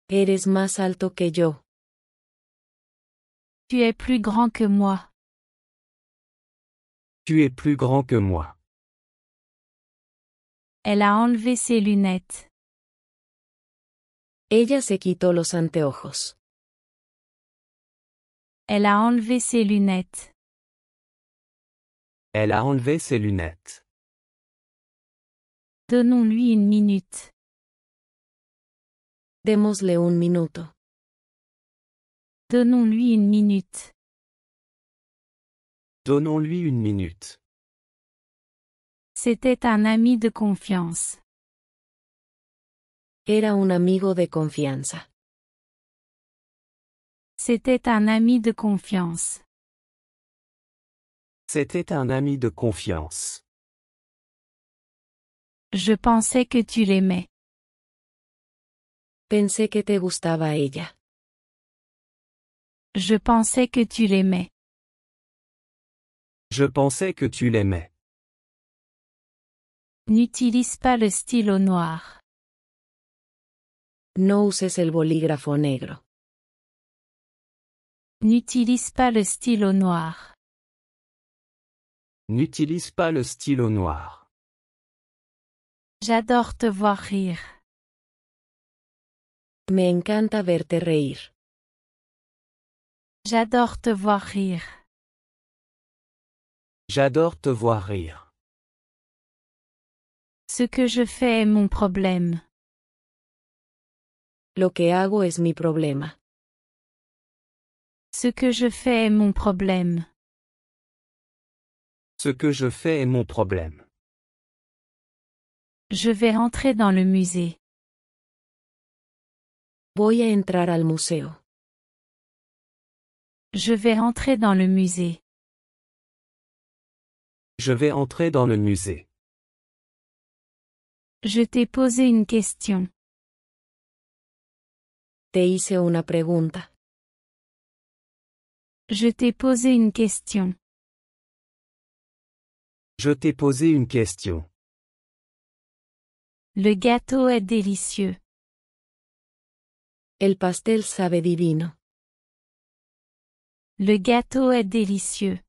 Eres más alto que yo. Tu es plus grand que moi. Tu es plus grand que moi. Elle a enlevé ses lunettes. Ella se quitó los anteojos. Elle a enlevé ses lunettes. Elle a enlevé ses lunettes. Donnons-lui une minute. Démosle un minuto. Donnons-lui une minute. Donnons-lui une minute. C'était un ami de confiance. Era un amigo de confianza. C'était un ami de confiance. C'était un ami de confiance. Je pensais que tu l'aimais. Pensé que te gustaba ella. Je pensais que tu l'aimais. Je pensais que tu l'aimais. N'utilise pas le stylo noir. No uses el bolígrafo negro. N'utilise pas le stylo noir. N'utilise pas le stylo noir. J'adore te voir rire. Me encanta verte reír. J'adore te voir rire. J'adore te voir rire. Ce que je fais est mon problème. Lo que hago es mi problema. Ce que je fais est mon problème. Ce que je fais est mon problème. Je vais rentrer dans le musée. Voy a entrar al museo. Je vais entrer dans le musée. Je vais entrer dans le musée. Je t'ai posé une question. Te hice una pregunta. Je t'ai posé une question. Je t'ai posé une question. Le gâteau est délicieux. El pastel sabe divino. Le gâteau est délicieux.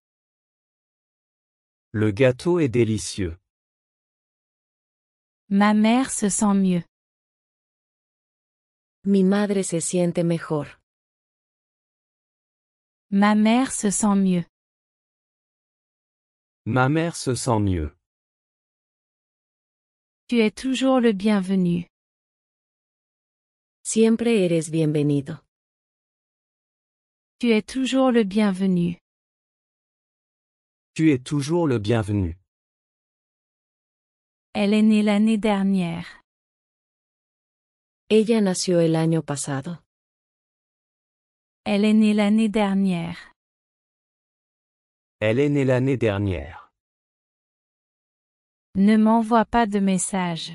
Le gâteau est délicieux. Ma mère se sent mieux. Mi madre se siente mejor. Ma mère se sent mieux. Ma mère se sent mieux. Tu es toujours le bienvenu. Siempre eres bienvenido. Tu es toujours le bienvenu. Tu es toujours le bienvenu. Elle est née l'année dernière. Ella nació el año pasado. Elle est née l'année dernière. Elle est née l'année dernière. Ne m'envoie pas de message.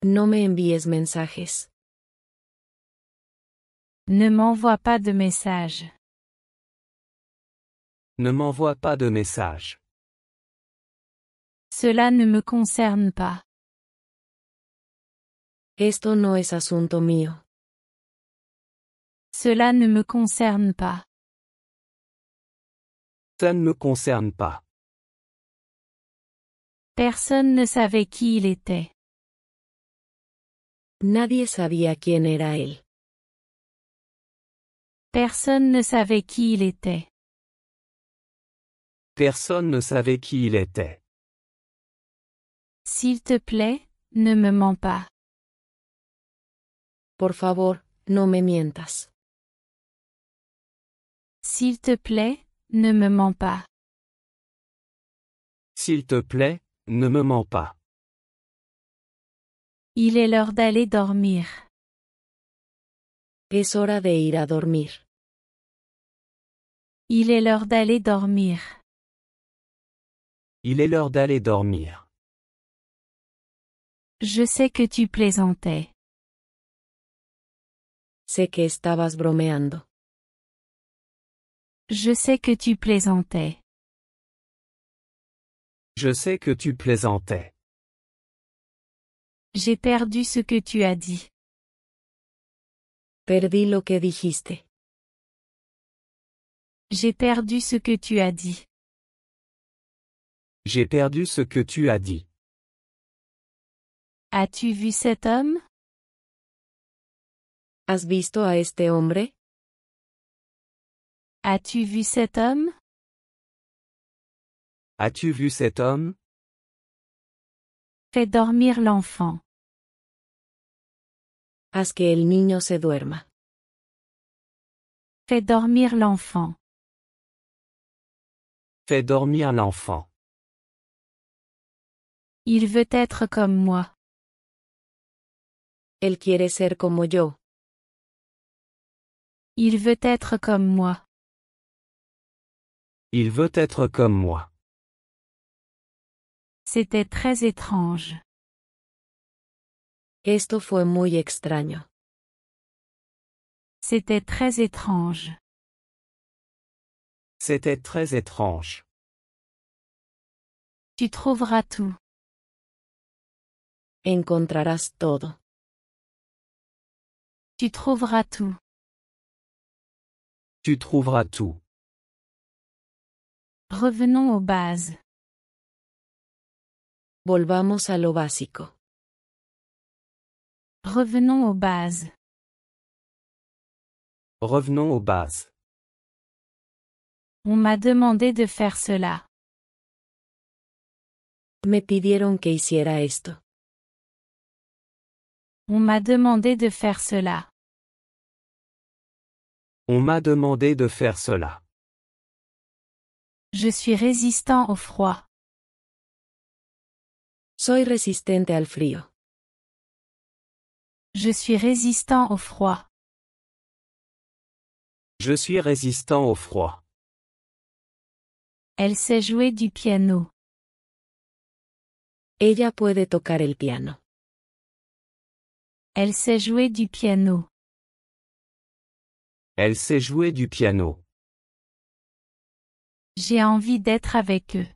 No me envíes mensajes. Ne m'envoie pas de message. Ne m'envoie pas de message. Cela ne me concerne pas. Esto no es asunto mío. Cela ne me concerne pas. Ça ne me concerne pas. Personne ne savait qui il était. Nadie sabía quién era él. Personne ne savait qui il était. Personne ne savait qui il était. S'il te plaît, ne me mens pas. Por favor, no me mientas. S'il te plaît, ne me mens pas. S'il te plaît, ne me mens pas. Il est l'heure d'aller dormir. Es hora de ir a dormir. Il est l'heure d'aller dormir. Il est l'heure d'aller dormir. Je sais que tu plaisantais. Sé que estabas bromeando. Je sais que tu plaisantais. Je sais que tu plaisantais. J'ai perdu ce que tu as dit. Perdí lo que dijiste. J'ai perdu ce que tu as dit. J'ai perdu ce que tu as dit. As-tu vu cet homme? ¿Has visto a este hombre? As-tu vu cet homme? As-tu vu cet homme? Fais dormir l'enfant. Haz que el niño se duerma. Fais dormir l'enfant. Fais dormir l'enfant. Il veut être comme moi. Él quiere ser como yo. Il veut être comme moi. Il veut être comme moi. C'était très étrange. Esto fue muy extraño. C'était très étrange. C'était très étrange. Tu trouveras tout. Encontrarás todo. Tu trouveras tout. Tu trouveras tout. Revenons aux bases. Volvamos a lo básico. Revenons aux bases. Revenons aux bases. On m'a demandé de faire cela. Me pidieron que hiciera esto. On m'a demandé de faire cela. On m'a demandé de faire cela. Je suis résistant au froid. Soy resistente al frío. Je suis résistant au froid. Je suis résistant au froid. Elle sait jouer du piano. Ella puede tocar el piano. Elle sait jouer du piano. Elle sait jouer du piano. J'ai envie d'être avec eux.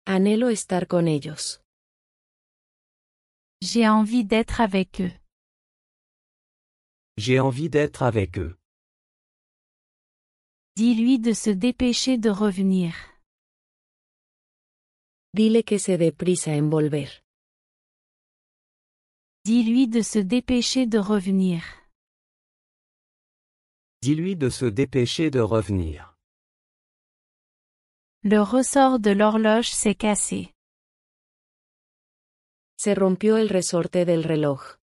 Anhelo estar con ellos. J'ai envie d'être avec eux. J'ai envie d'être avec eux. Dis-lui de se dépêcher de revenir. Dile que se dé prisa en volver. Dis-lui de se dépêcher de revenir. Dis-lui de se dépêcher de revenir. Le ressort de l'horloge s'est cassé. Se rompió el resorte del reloj.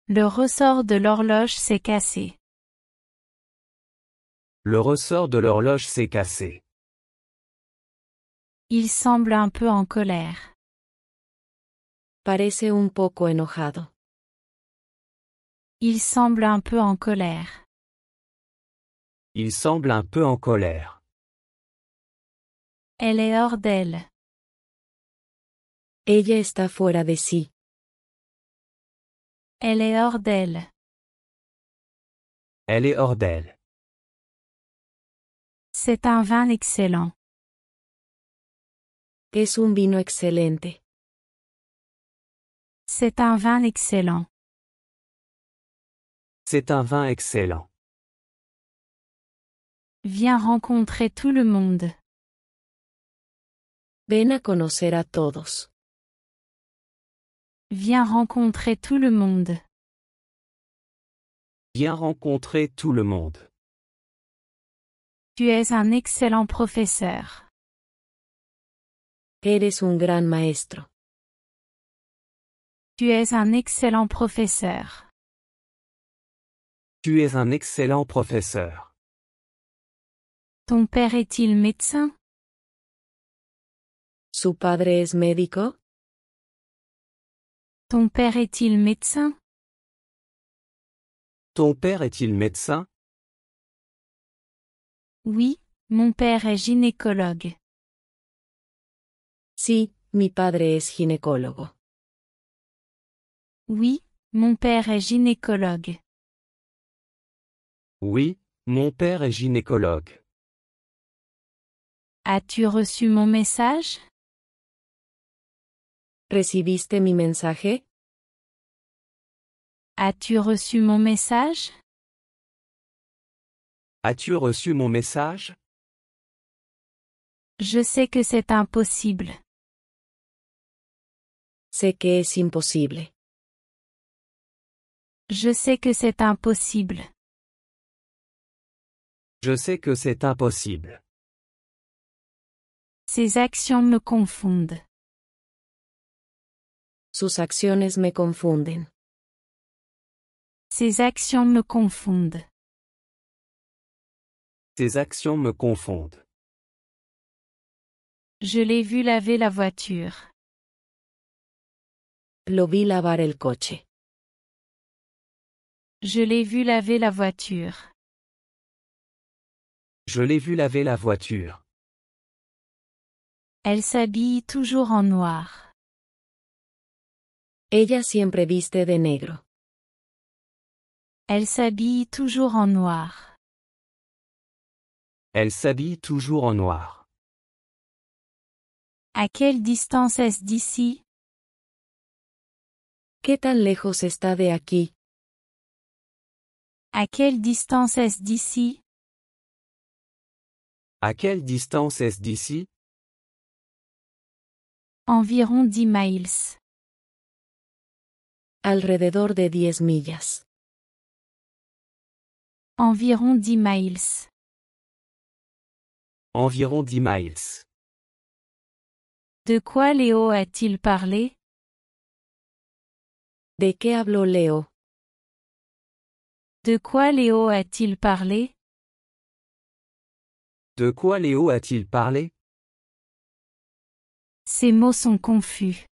Le ressort de l'horloge s'est cassé. Le ressort de l'horloge s'est cassé. Il semble un peu en colère. Parece un poco enojado. Il semble un peu en colère. Il semble un peu en colère. Elle est hors d'elle. Ella está fuera de sí. Elle est hors d'elle. Elle est hors d'elle. C'est un vin excellent. Es un vino excelente. C'est un vin excellent. C'est un vin excellent. Viens rencontrer tout le monde. Ven a conocer a todos. Viens rencontrer tout le monde. Viens rencontrer tout le monde. Tu es un excellent professeur. Eres un gran maestro. Tu es un excellent professeur. Tu es un excellent professeur. Ton père est-il médecin? ¿Su padre es médico? Ton père est-il médecin? Ton père est-il médecin? Oui, mon père est gynécologue. Sí, mi padre es ginecólogo. Oui, mon père est gynécologue. Oui, mon père est gynécologue. As-tu reçu mon message? ¿Recibiste mi mensaje? As-tu reçu mon message? As-tu reçu mon message? Je sais que c'est impossible. Sé que es imposible. Je sais que c'est impossible. Je sais que c'est impossible. Ces actions me confondent. Sus acciones me confunden. Ces actions me confondent. Tes actions me confondent. Je l'ai vu laver la voiture. Lo vi lavar el coche. Je l'ai vu laver la voiture. Je l'ai vu laver la voiture. Elle s'habille toujours en noir. Ella siempre viste de negro. Elle s'habille toujours en noir. Elle s'habille toujours en noir. À quelle distance est-ce d'ici? ¿Qué tan lejos está de aquí? À quelle distance est-ce d'ici? À quelle distance est-ce d'ici? Environ 10 miles. Alrededor de 10 millas. Environ 10 miles. Environ 10 miles. De quoi Léo a-t-il parlé? ¿De qué habló Leo? De quoi Léo a-t-il parlé? De quoi Léo a-t-il parlé? Ces mots sont confus.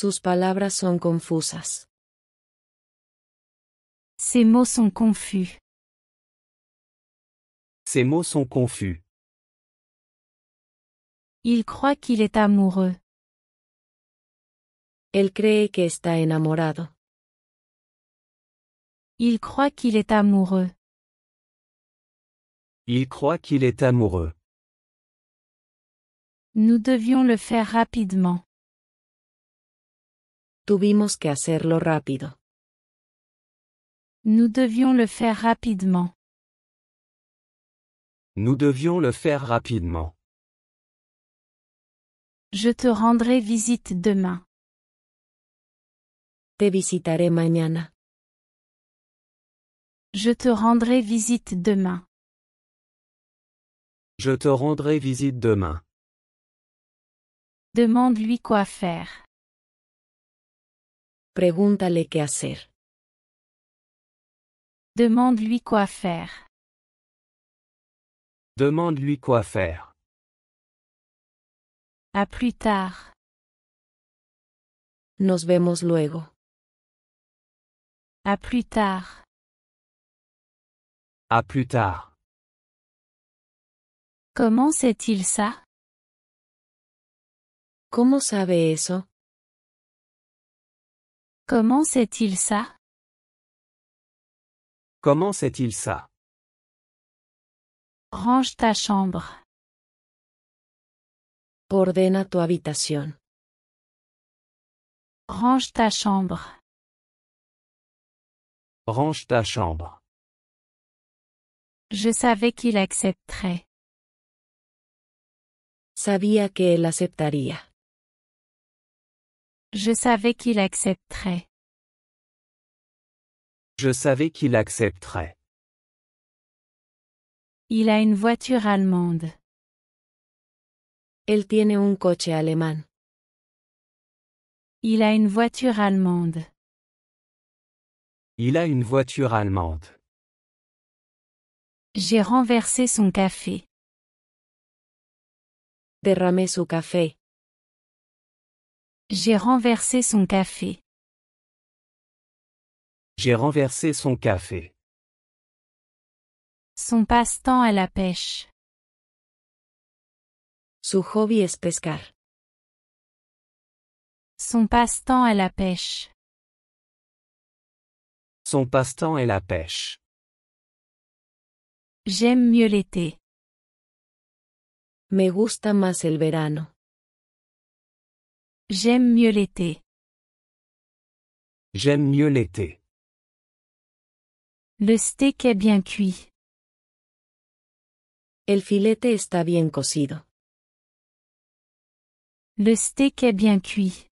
Sus palabras son confusas. Ses mots sont confus. Ces mots sont confus. Il croit qu'il est amoureux. Él cree que está enamorado. Il croit qu'il est amoureux. Il croit qu'il est amoureux. Nous devions le faire rapidement. Tuvimos que hacerlo rápido. Nous devions le faire rapidement. Nous devions le faire rapidement. Je te rendrai visite demain. Te visitaré mañana. Je te rendrai visite demain. Je te rendrai visite demain. Demande-lui quoi faire. Pregúntale qué hacer. Demande-lui quoi faire. Demande-lui quoi faire. À plus tard. Nos vemos luego. À plus tard. À plus tard. Comment sait-il ça? ¿Cómo sabe eso? Comment sait-il ça? Comment sait-il ça? Range ta chambre. Ordena tu habitación. Range ta chambre. Range ta chambre. Je savais qu'il accepterait. Sabía que él aceptaría. Je savais qu'il accepterait. Je savais qu'il accepterait. Il a une voiture allemande. Él tiene un coche alemán. Il a une voiture allemande. Il a une voiture allemande. J'ai renversé son café. Derramé su café. J'ai renversé son café. J'ai renversé son café. Son passe-temps à la pêche. Su hobby es pescar. Son passe-temps à la pêche. Son passe-temps est la pêche. J'aime mieux l'été. Me gusta más el verano. J'aime mieux l'été. J'aime mieux l'été. Le steak est bien cuit. El filete está bien cocido. Le steak est bien cuit.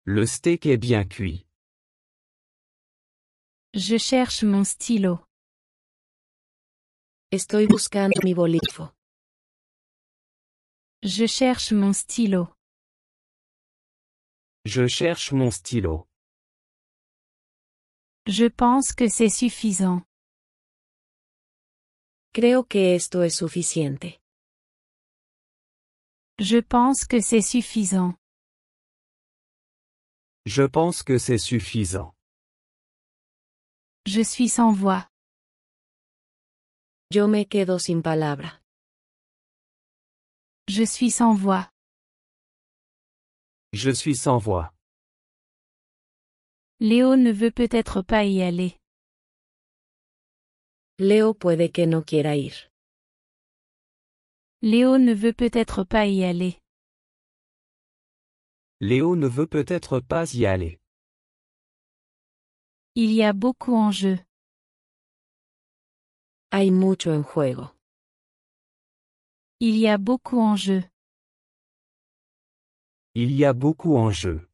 Le steak est bien cuit. Je cherche mon stylo. Estoy buscando mi bolígrafo. Je cherche mon stylo. Je cherche mon stylo. Je pense que c'est suffisant. Creo que esto es suficiente. Je pense que c'est suffisant. Je pense que c'est suffisant. Je suis sans voix. Yo me quedo sin palabra. Je suis sans voix. Je suis sans voix. Léo ne veut peut-être pas y aller. Leo puede que no quiera ir. Léo ne veut peut-être pas y aller. Léo ne veut peut-être pas y aller. Il y a beaucoup en jeu. Hay mucho en juego. Il y a beaucoup en jeu. Il y a beaucoup en jeu.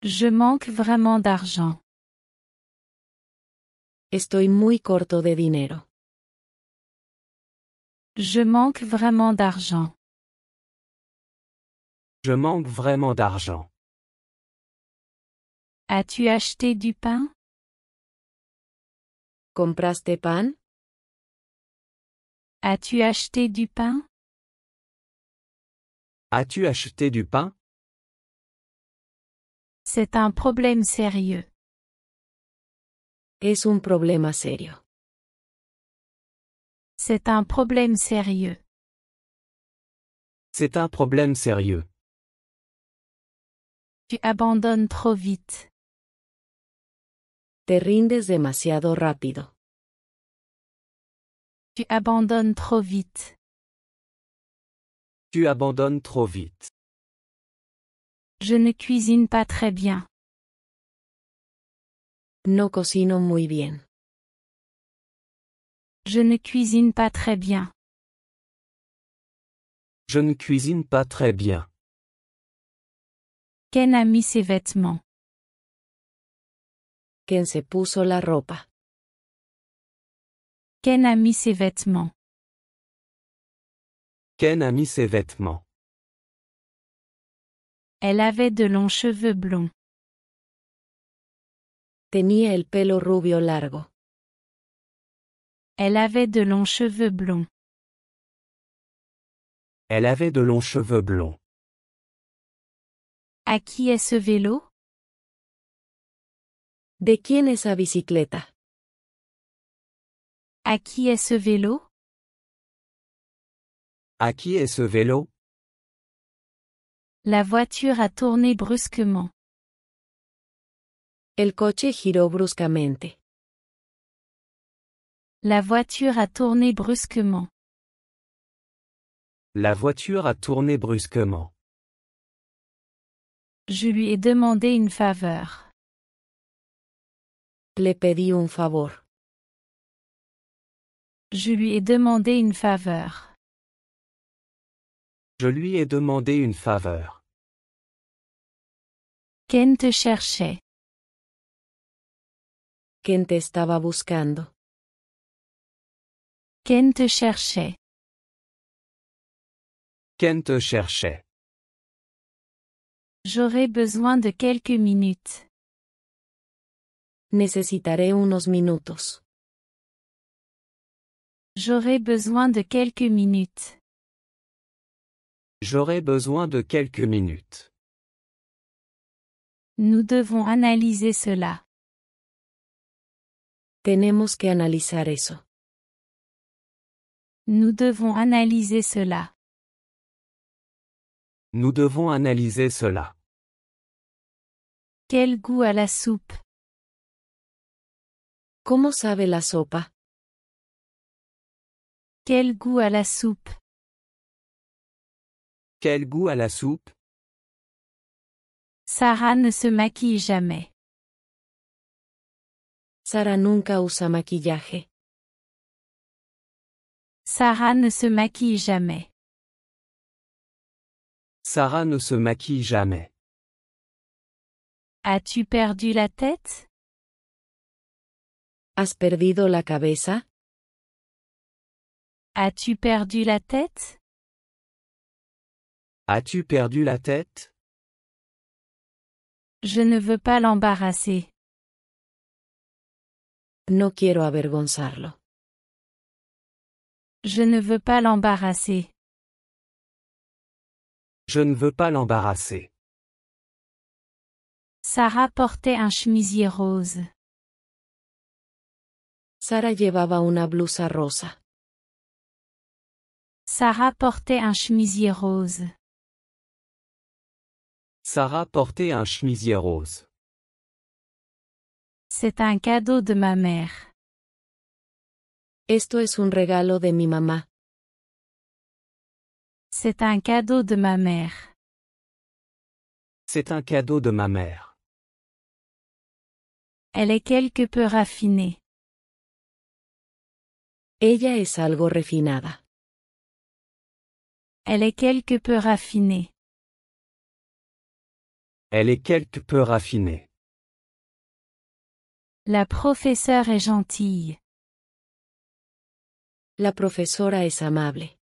Je manque vraiment d'argent. Estoy muy corto de dinero. Je manque vraiment d'argent. Je manque vraiment d'argent. As-tu acheté du pain? ¿Compraste pan? As-tu acheté du pain? As-tu acheté du pain? C'est un problème sérieux. Es un problema serio. C'est un problème sérieux. C'est un problème sérieux. Tu abandonnes trop vite. Te rindes demasiado rápido. Tu abandonnes trop vite. Tu abandonnes trop vite. Je ne cuisine pas très bien. No cocino muy bien. Je ne cuisine pas très bien. Je ne cuisine pas très bien. Ken a mis ses vêtements. Ken se puso la ropa. Ken a mis ses vêtements. Ken a mis ses vêtements. Elle avait de longs cheveux blonds. Tenía el pelo rubio largo. Elle avait de longs cheveux blonds. Elle avait de longs cheveux blonds. À qui est ce vélo? ¿De quién esa bicicleta? À qui est ce vélo? À qui est ce vélo? La voiture a tourné brusquement. El coche giró bruscamente. La voiture a tourné brusquement. La voiture a tourné brusquement. Je lui ai demandé une faveur. Le pedí un favor. Je lui ai demandé une faveur. Je lui ai demandé une faveur. Ken te cherchait. Ken te estaba buscando. Ken te cherchait. Ken te cherchait. J'aurai besoin de quelques minutes. Necesitaré unos minutos. J'aurai besoin de quelques minutes. J'aurai besoin de quelques minutes. Nous devons analyser cela. Tenemos que analizar eso. Nous devons analyser cela. Nous devons analyser cela. Quel goût a la soupe? ¿Cómo sabe la sopa? Quel goût a la soupe? Quel goût a la soupe? Sarah ne se maquille jamais. Sara nunca usa maquillaje. Sarah ne se maquille jamais. Sarah ne se maquille jamais. As-tu perdu la tête? ¿Has perdido la cabeza? As-tu perdu la tête? As-tu perdu la tête? Je ne veux pas l'embarrasser. No quiero avergonzarlo. Je ne veux pas l'embarrasser. Je ne veux pas l'embarrasser. Sarah portait un chemisier rose. Sara llevaba una blusa rosa. Sarah portait un chemisier rose. Sarah portait un chemisier rose. C'est un cadeau de ma mère. Esto es un regalo de mi mamá. C'est un cadeau de ma mère. C'est un cadeau de ma mère. Elle est quelque peu raffinée. Ella es algo refinada. Elle est quelque peu raffinée. Elle est quelque peu raffinée. La professeure est gentille. La profesora es amable.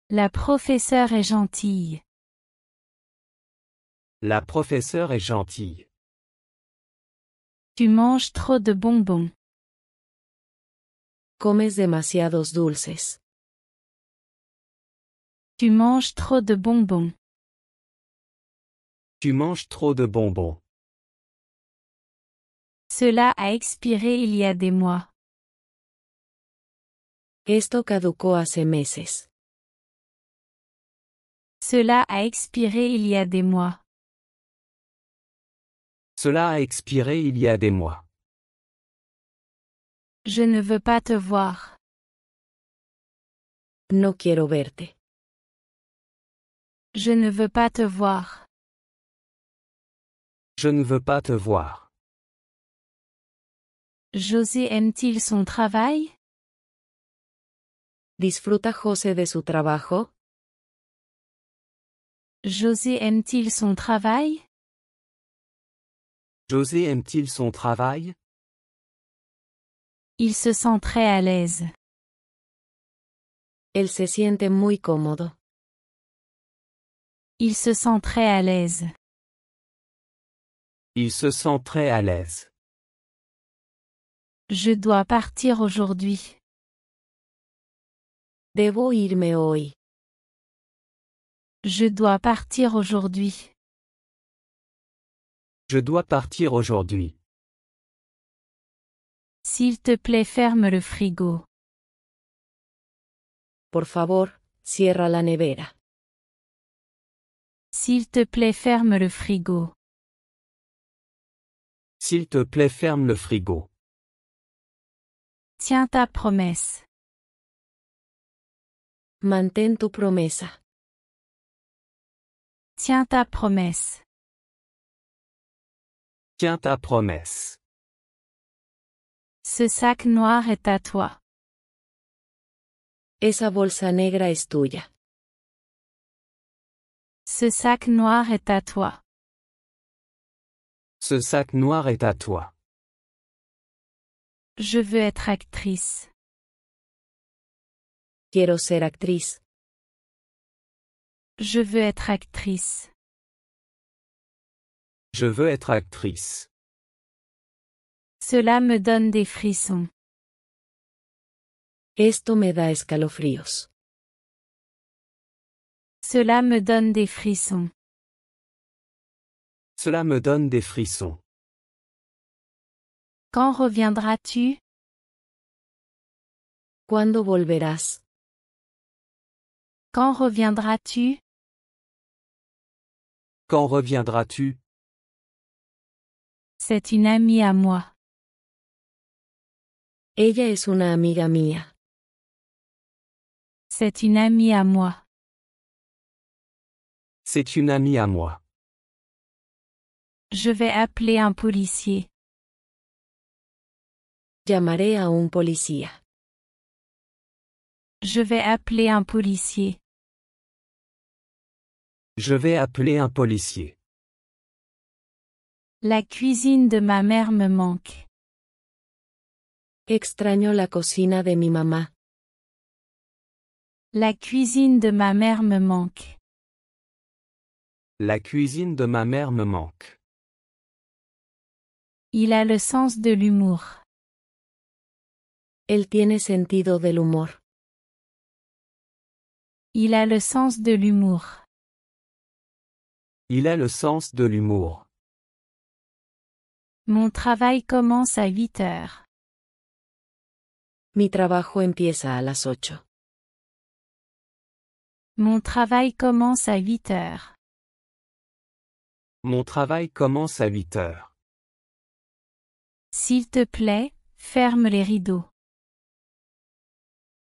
La professeure est gentille. La professeure est gentille. Tu manges trop de bonbons. Comes demasiados dulces. Tu manges trop de bonbons. Tu manges trop de bonbons. Cela a expiré il y a des mois. Esto caducó hace meses. Cela a expiré il y a des mois. Cela a expiré il y a des mois. Je ne veux pas te voir. No quiero verte. Je ne veux pas te voir. Je ne veux pas te voir. José aime-t-il son travail? ¿Disfruta José de su trabajo? José aime-t-il son travail? José aime-t-il son travail? Il se sent très à l'aise. Él se siente muy cómodo. Il se sent très à l'aise. Il se sent très à l'aise. Je dois partir aujourd'hui. Debo irme hoy. Je dois partir aujourd'hui. Je dois partir aujourd'hui. S'il te plaît, ferme le frigo. Por favor, cierra la nevera. S'il te plaît, ferme le frigo. S'il te plaît, ferme le frigo. Tiens ta promesse. Mantén tu promesa. Tiens ta promesse. Tiens ta promesse. Ce sac noir est à toi. Esa bolsa negra es tuya. Ce sac noir est à toi. Ce sac noir est à toi. Je veux être actrice. Quiero ser actriz. Je veux être actrice. Je veux être actrice. Cela me donne des frissons. Esto me da escalofríos. Cela me donne des frissons. Cela me donne des frissons. Quand reviendras-tu? ¿Cuándo volverás? Quand reviendras-tu? Quand reviendras-tu? C'est une amie à moi. Ella es una amiga mía. C'est une amie à moi. C'est une amie à moi. Je vais appeler un policier. Llamaré a un policía. Je vais appeler un policier. Je vais appeler un policier. La cuisine de ma mère me manque. Extraño la cocina de mi mamá. La cuisine de ma mère me manque. La cuisine de ma mère me manque. Il a le sens de l'humour. Él tiene sentido del humor. Il a le sens de l'humour. Il a le sens de l'humour. Mon travail commence à 8 heures. Mi trabajo empieza a las 8. Mon travail commence à 8 heures. Mon travail commence à 8 heures. S'il te plaît, ferme les rideaux.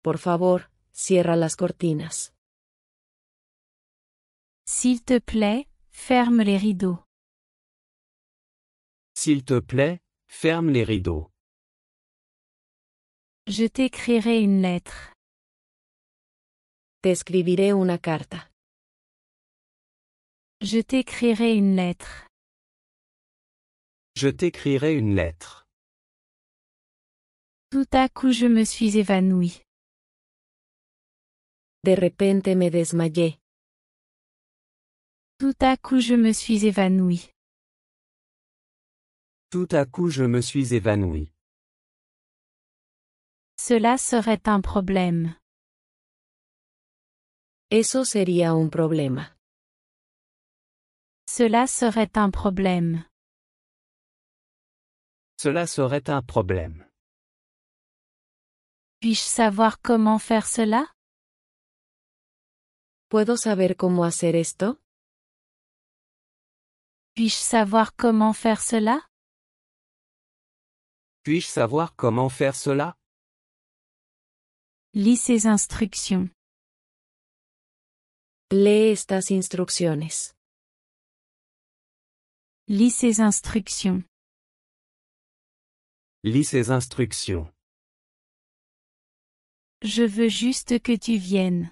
Por favor, cierra las cortinas. S'il te plaît, ferme les rideaux. S'il te plaît, ferme les rideaux. Je t'écrirai une lettre. Te escribiré una carta. Je t'écrirai une lettre. Je t'écrirai une lettre. Tout à coup je me suis évanouie. De repente me desmayé. Tout à coup je me suis évanouie. Tout à coup je me suis évanoui. Cela serait un problème. Eso sería un problema. Cela serait un problème. Cela serait un problème. Puis-je savoir comment faire cela? ¿Puedo saber cómo hacer esto? Puis-je savoir comment faire cela? Puis-je savoir comment faire cela? Lis ces instructions. Lee estas instrucciones. Lis ces instructions. Lis ces instructions. Je veux juste que tu viennes.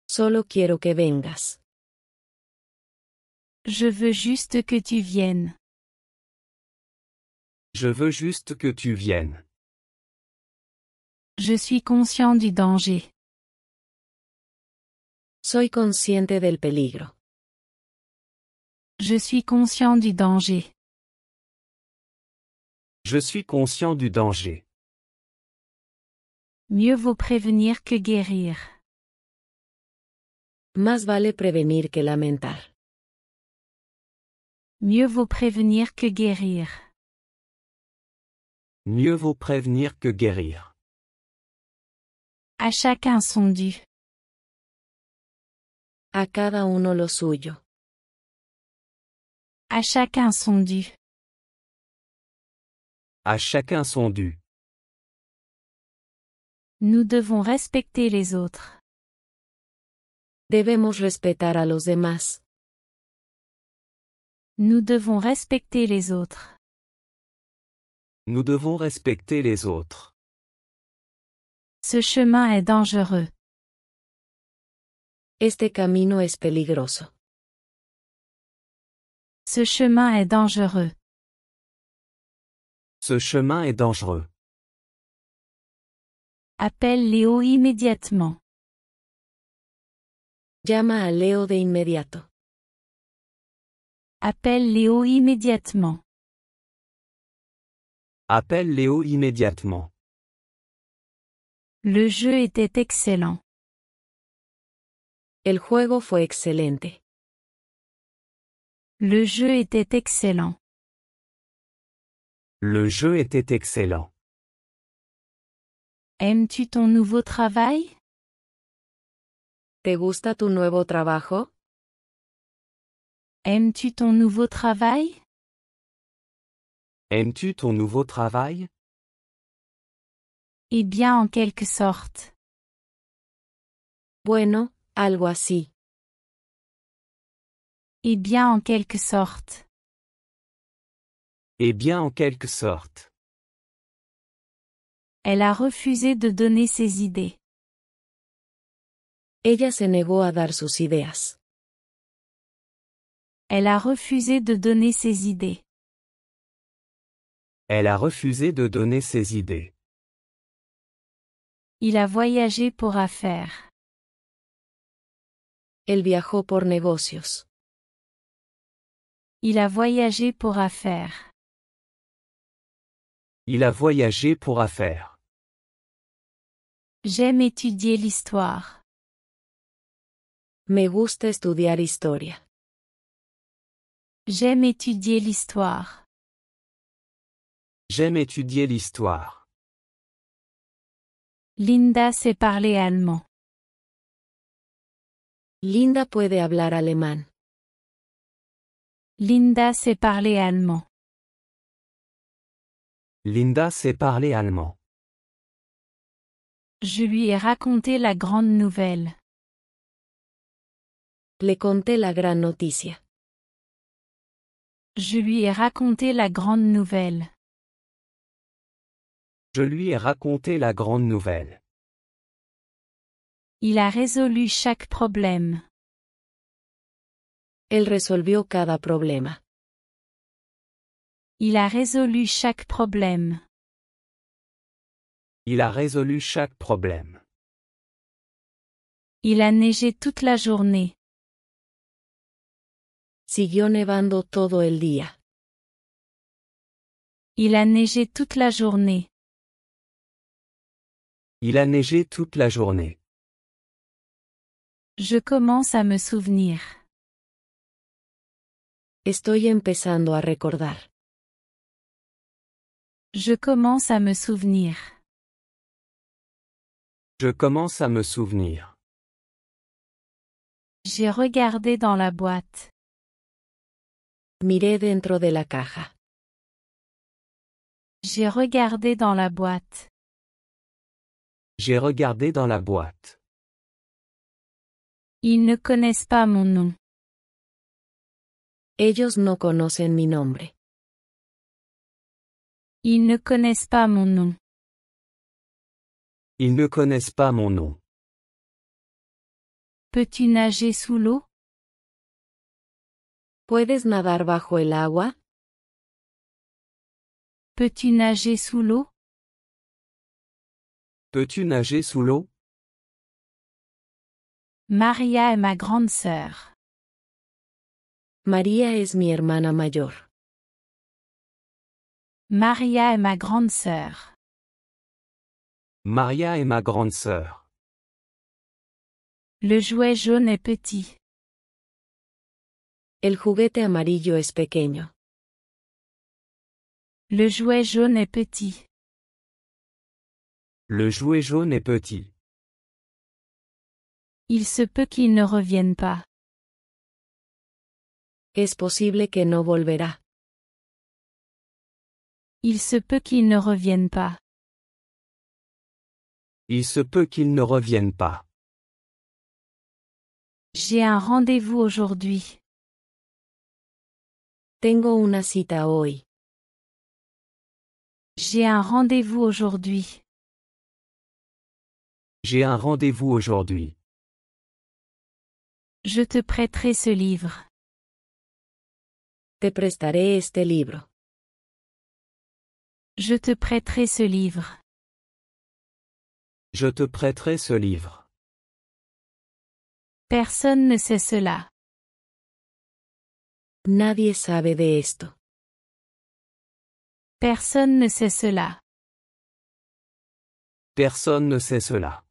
Solo quiero que vengas. Je veux juste que tu viennes. Je veux juste que tu viennes. Je suis conscient du danger. Soy consciente del peligro. Je suis conscient du danger. Je suis conscient du danger. Mieux vaut prévenir que guérir. Más vale prevenir que lamentar. Mieux vaut prévenir que guérir. Mieux vaut prévenir que guérir. À chacun son dû. A cada uno lo suyo. À chacun son dû. À chacun son dû. Nous devons respecter les autres. Debemos respetar a los demás. Nous devons respecter les autres. Nous devons respecter les autres. Ce chemin est dangereux. Este camino es peligroso. Ce chemin est dangereux. Ce chemin est dangereux. Appelle Léo immédiatement. Llama a Leo de inmediato. Appelle Léo immédiatement. Appelle Léo immédiatement. Le jeu était excellent. El juego fue excelente. Le jeu était excellent. Le jeu était excellent. Aimes-tu ton nouveau travail? ¿Te gusta tu nuevo trabajo? Aimes-tu ton nouveau travail? Aimes-tu ton nouveau travail? Eh bien, en quelque sorte. Bueno, algo así. Eh bien, en quelque sorte. Eh bien, en quelque sorte. Elle a refusé de donner ses idées. Ella se negó a dar sus ideas. Elle a refusé de donner ses idées. Elle a refusé de donner ses idées. Il a voyagé pour affaires. Él viajó por negocios. Il a voyagé pour affaires. Il a voyagé pour affaires. J'aime étudier l'histoire. Me gusta estudiar historia. J'aime étudier l'histoire. J'aime étudier l'histoire. Linda sait parler allemand. Linda puede hablar alemán. Linda sait parler allemand. Linda sait parler allemand. Je lui ai raconté la grande nouvelle. Le conté la gran noticia. Je lui ai raconté la grande nouvelle. Je lui ai raconté la grande nouvelle. Il a résolu chaque problème. Él resolvió cada problema. Il a résolu chaque problème. Il a résolu chaque problème. Il a neigé toute la journée. Siguió nevando todo el día. Il a neigé toute la journée. Il a neigé toute la journée. Je commence à me souvenir. Estoy empezando a recordar. Je commence à me souvenir. Je commence à me souvenir. J'ai regardé dans la boîte. Miré dentro de la caja. J'ai regardé dans la boîte. J'ai regardé dans la boîte. Ils ne connaissent pas mon nom. Ellos no conocen mi nombre. Ils ne connaissent pas mon nom. Ils ne connaissent pas mon nom. Peux-tu nager sous l'eau? ¿Puedes nadar bajo el agua? Peux-tu nager sous l'eau? Peux-tu nager sous l'eau? Maria est ma grande sœur. María es mi hermana mayor. Maria est ma grande sœur. Maria est ma grande sœur. Le jouet jaune est petit. El juguete amarillo es pequeño. Le jouet jaune est petit. Le jouet jaune est petit. Il se peut qu'il ne revienne pas. Es posible que no volverá. Il se peut qu'il ne revienne pas. Il se peut qu'il ne revienne pas. J'ai un rendez-vous aujourd'hui. Tengo una cita hoy. J'ai un rendez-vous aujourd'hui. J'ai un rendez-vous aujourd'hui. Je te prêterai ce livre. Te prestaré este libro. Je te prêterai ce livre. Je te prêterai ce livre. Personne ne sait cela. Nadie sabe de esto. Personne ne sait cela. Personne ne sait cela.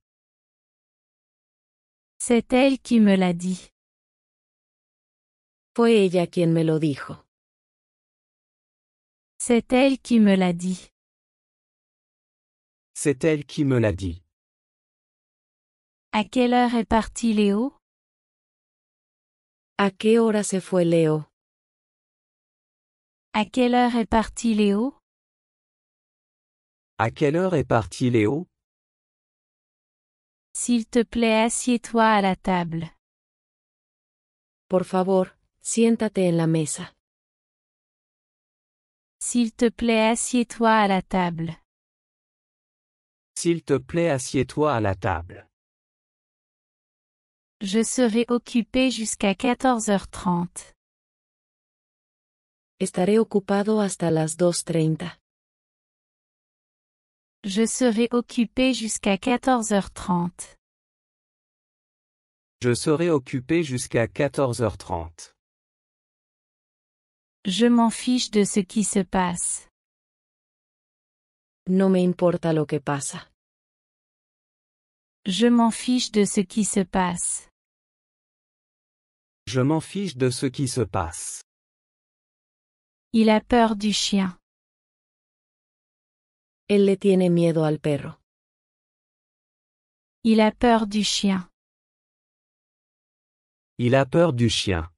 C'est elle qui me l'a dit. Fue ella quien me lo dijo. C'est elle qui me l'a dit. C'est elle qui me l'a dit. À quelle heure est parti Léo? ¿A qué hora se fue Leo? À quelle heure est parti Léo? À quelle heure est parti Léo? S'il te plaît, assieds-toi à la table. Por favor, siéntate en la mesa. S'il te plaît, assieds-toi à la table. S'il te plaît, assieds-toi à la table. Je serai occupé jusqu'à 14h30. Estaré ocupado hasta las 2:30. Je serai occupé jusqu'à 14h30. Je serai occupé jusqu'à 14h30. Je m'en fiche de ce qui se passe. No me importa lo que pasa. Je m'en fiche de ce qui se passe. Je m'en fiche de ce qui se passe. Il a peur du chien. Él le tiene miedo al perro. Il a peur du chien. Il a peur du chien.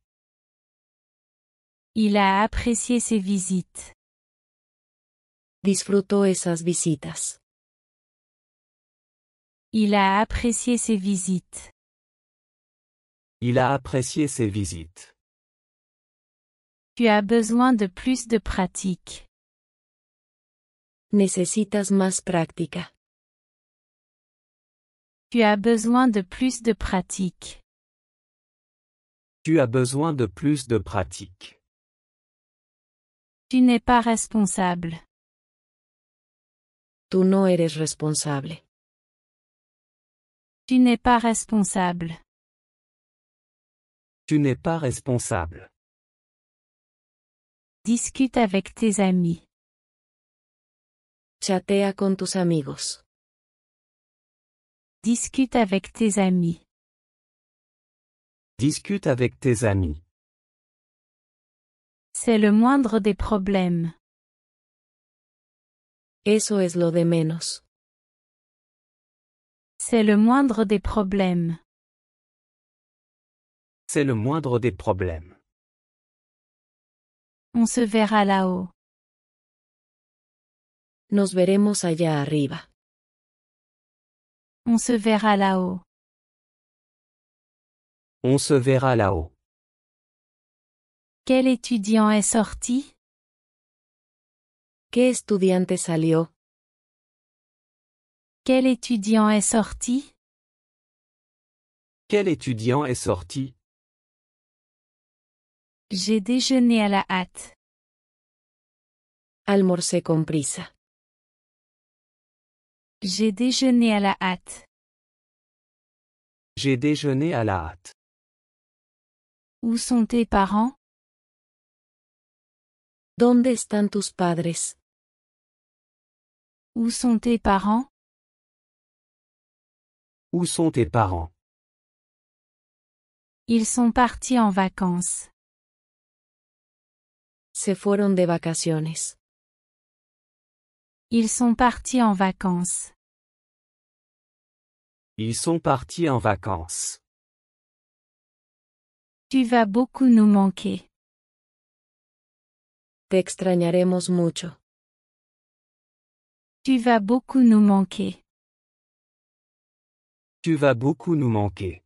Il a apprécié ses visites. Disfrutó esas visitas. Il a apprécié ses visites. Il a apprécié ses visites. Tu as besoin de plus de pratique. Necesitas más práctica. Tu as besoin de plus de pratique. Tu as besoin de plus de pratique. Tu n'es pas responsable. Tú no eres responsable. Tu n'es pas responsable. Tu n'es pas responsable. Discute avec tes amis. Chatea con tus amigos. Discute avec tes amis. Discute avec tes amis. C'est le moindre des problèmes. Eso es lo de menos. C'est le moindre des problèmes. C'est le moindre des problèmes. On se verra là-haut. Nos veremos allá arriba. On se verra là-haut. On se verra là-haut. Quel étudiant est sorti? ¿Qué estudiante salió? Quel étudiant est sorti? Quel étudiant est sorti? J'ai déjeuné à la hâte. Almorcé con prisa. J'ai déjeuné à la hâte. J'ai déjeuné à la hâte. Où sont tes parents? ¿Dónde están tus padres? Où sont tes parents? Où sont tes parents? Ils sont partis en vacances. Se fueron de vacaciones. Ils sont partis en vacances. Ils sont partis en vacances. Tu vas beaucoup nous manquer. Te extrañaremos mucho. Tu vas beaucoup nous manquer. Tu vas beaucoup nous manquer.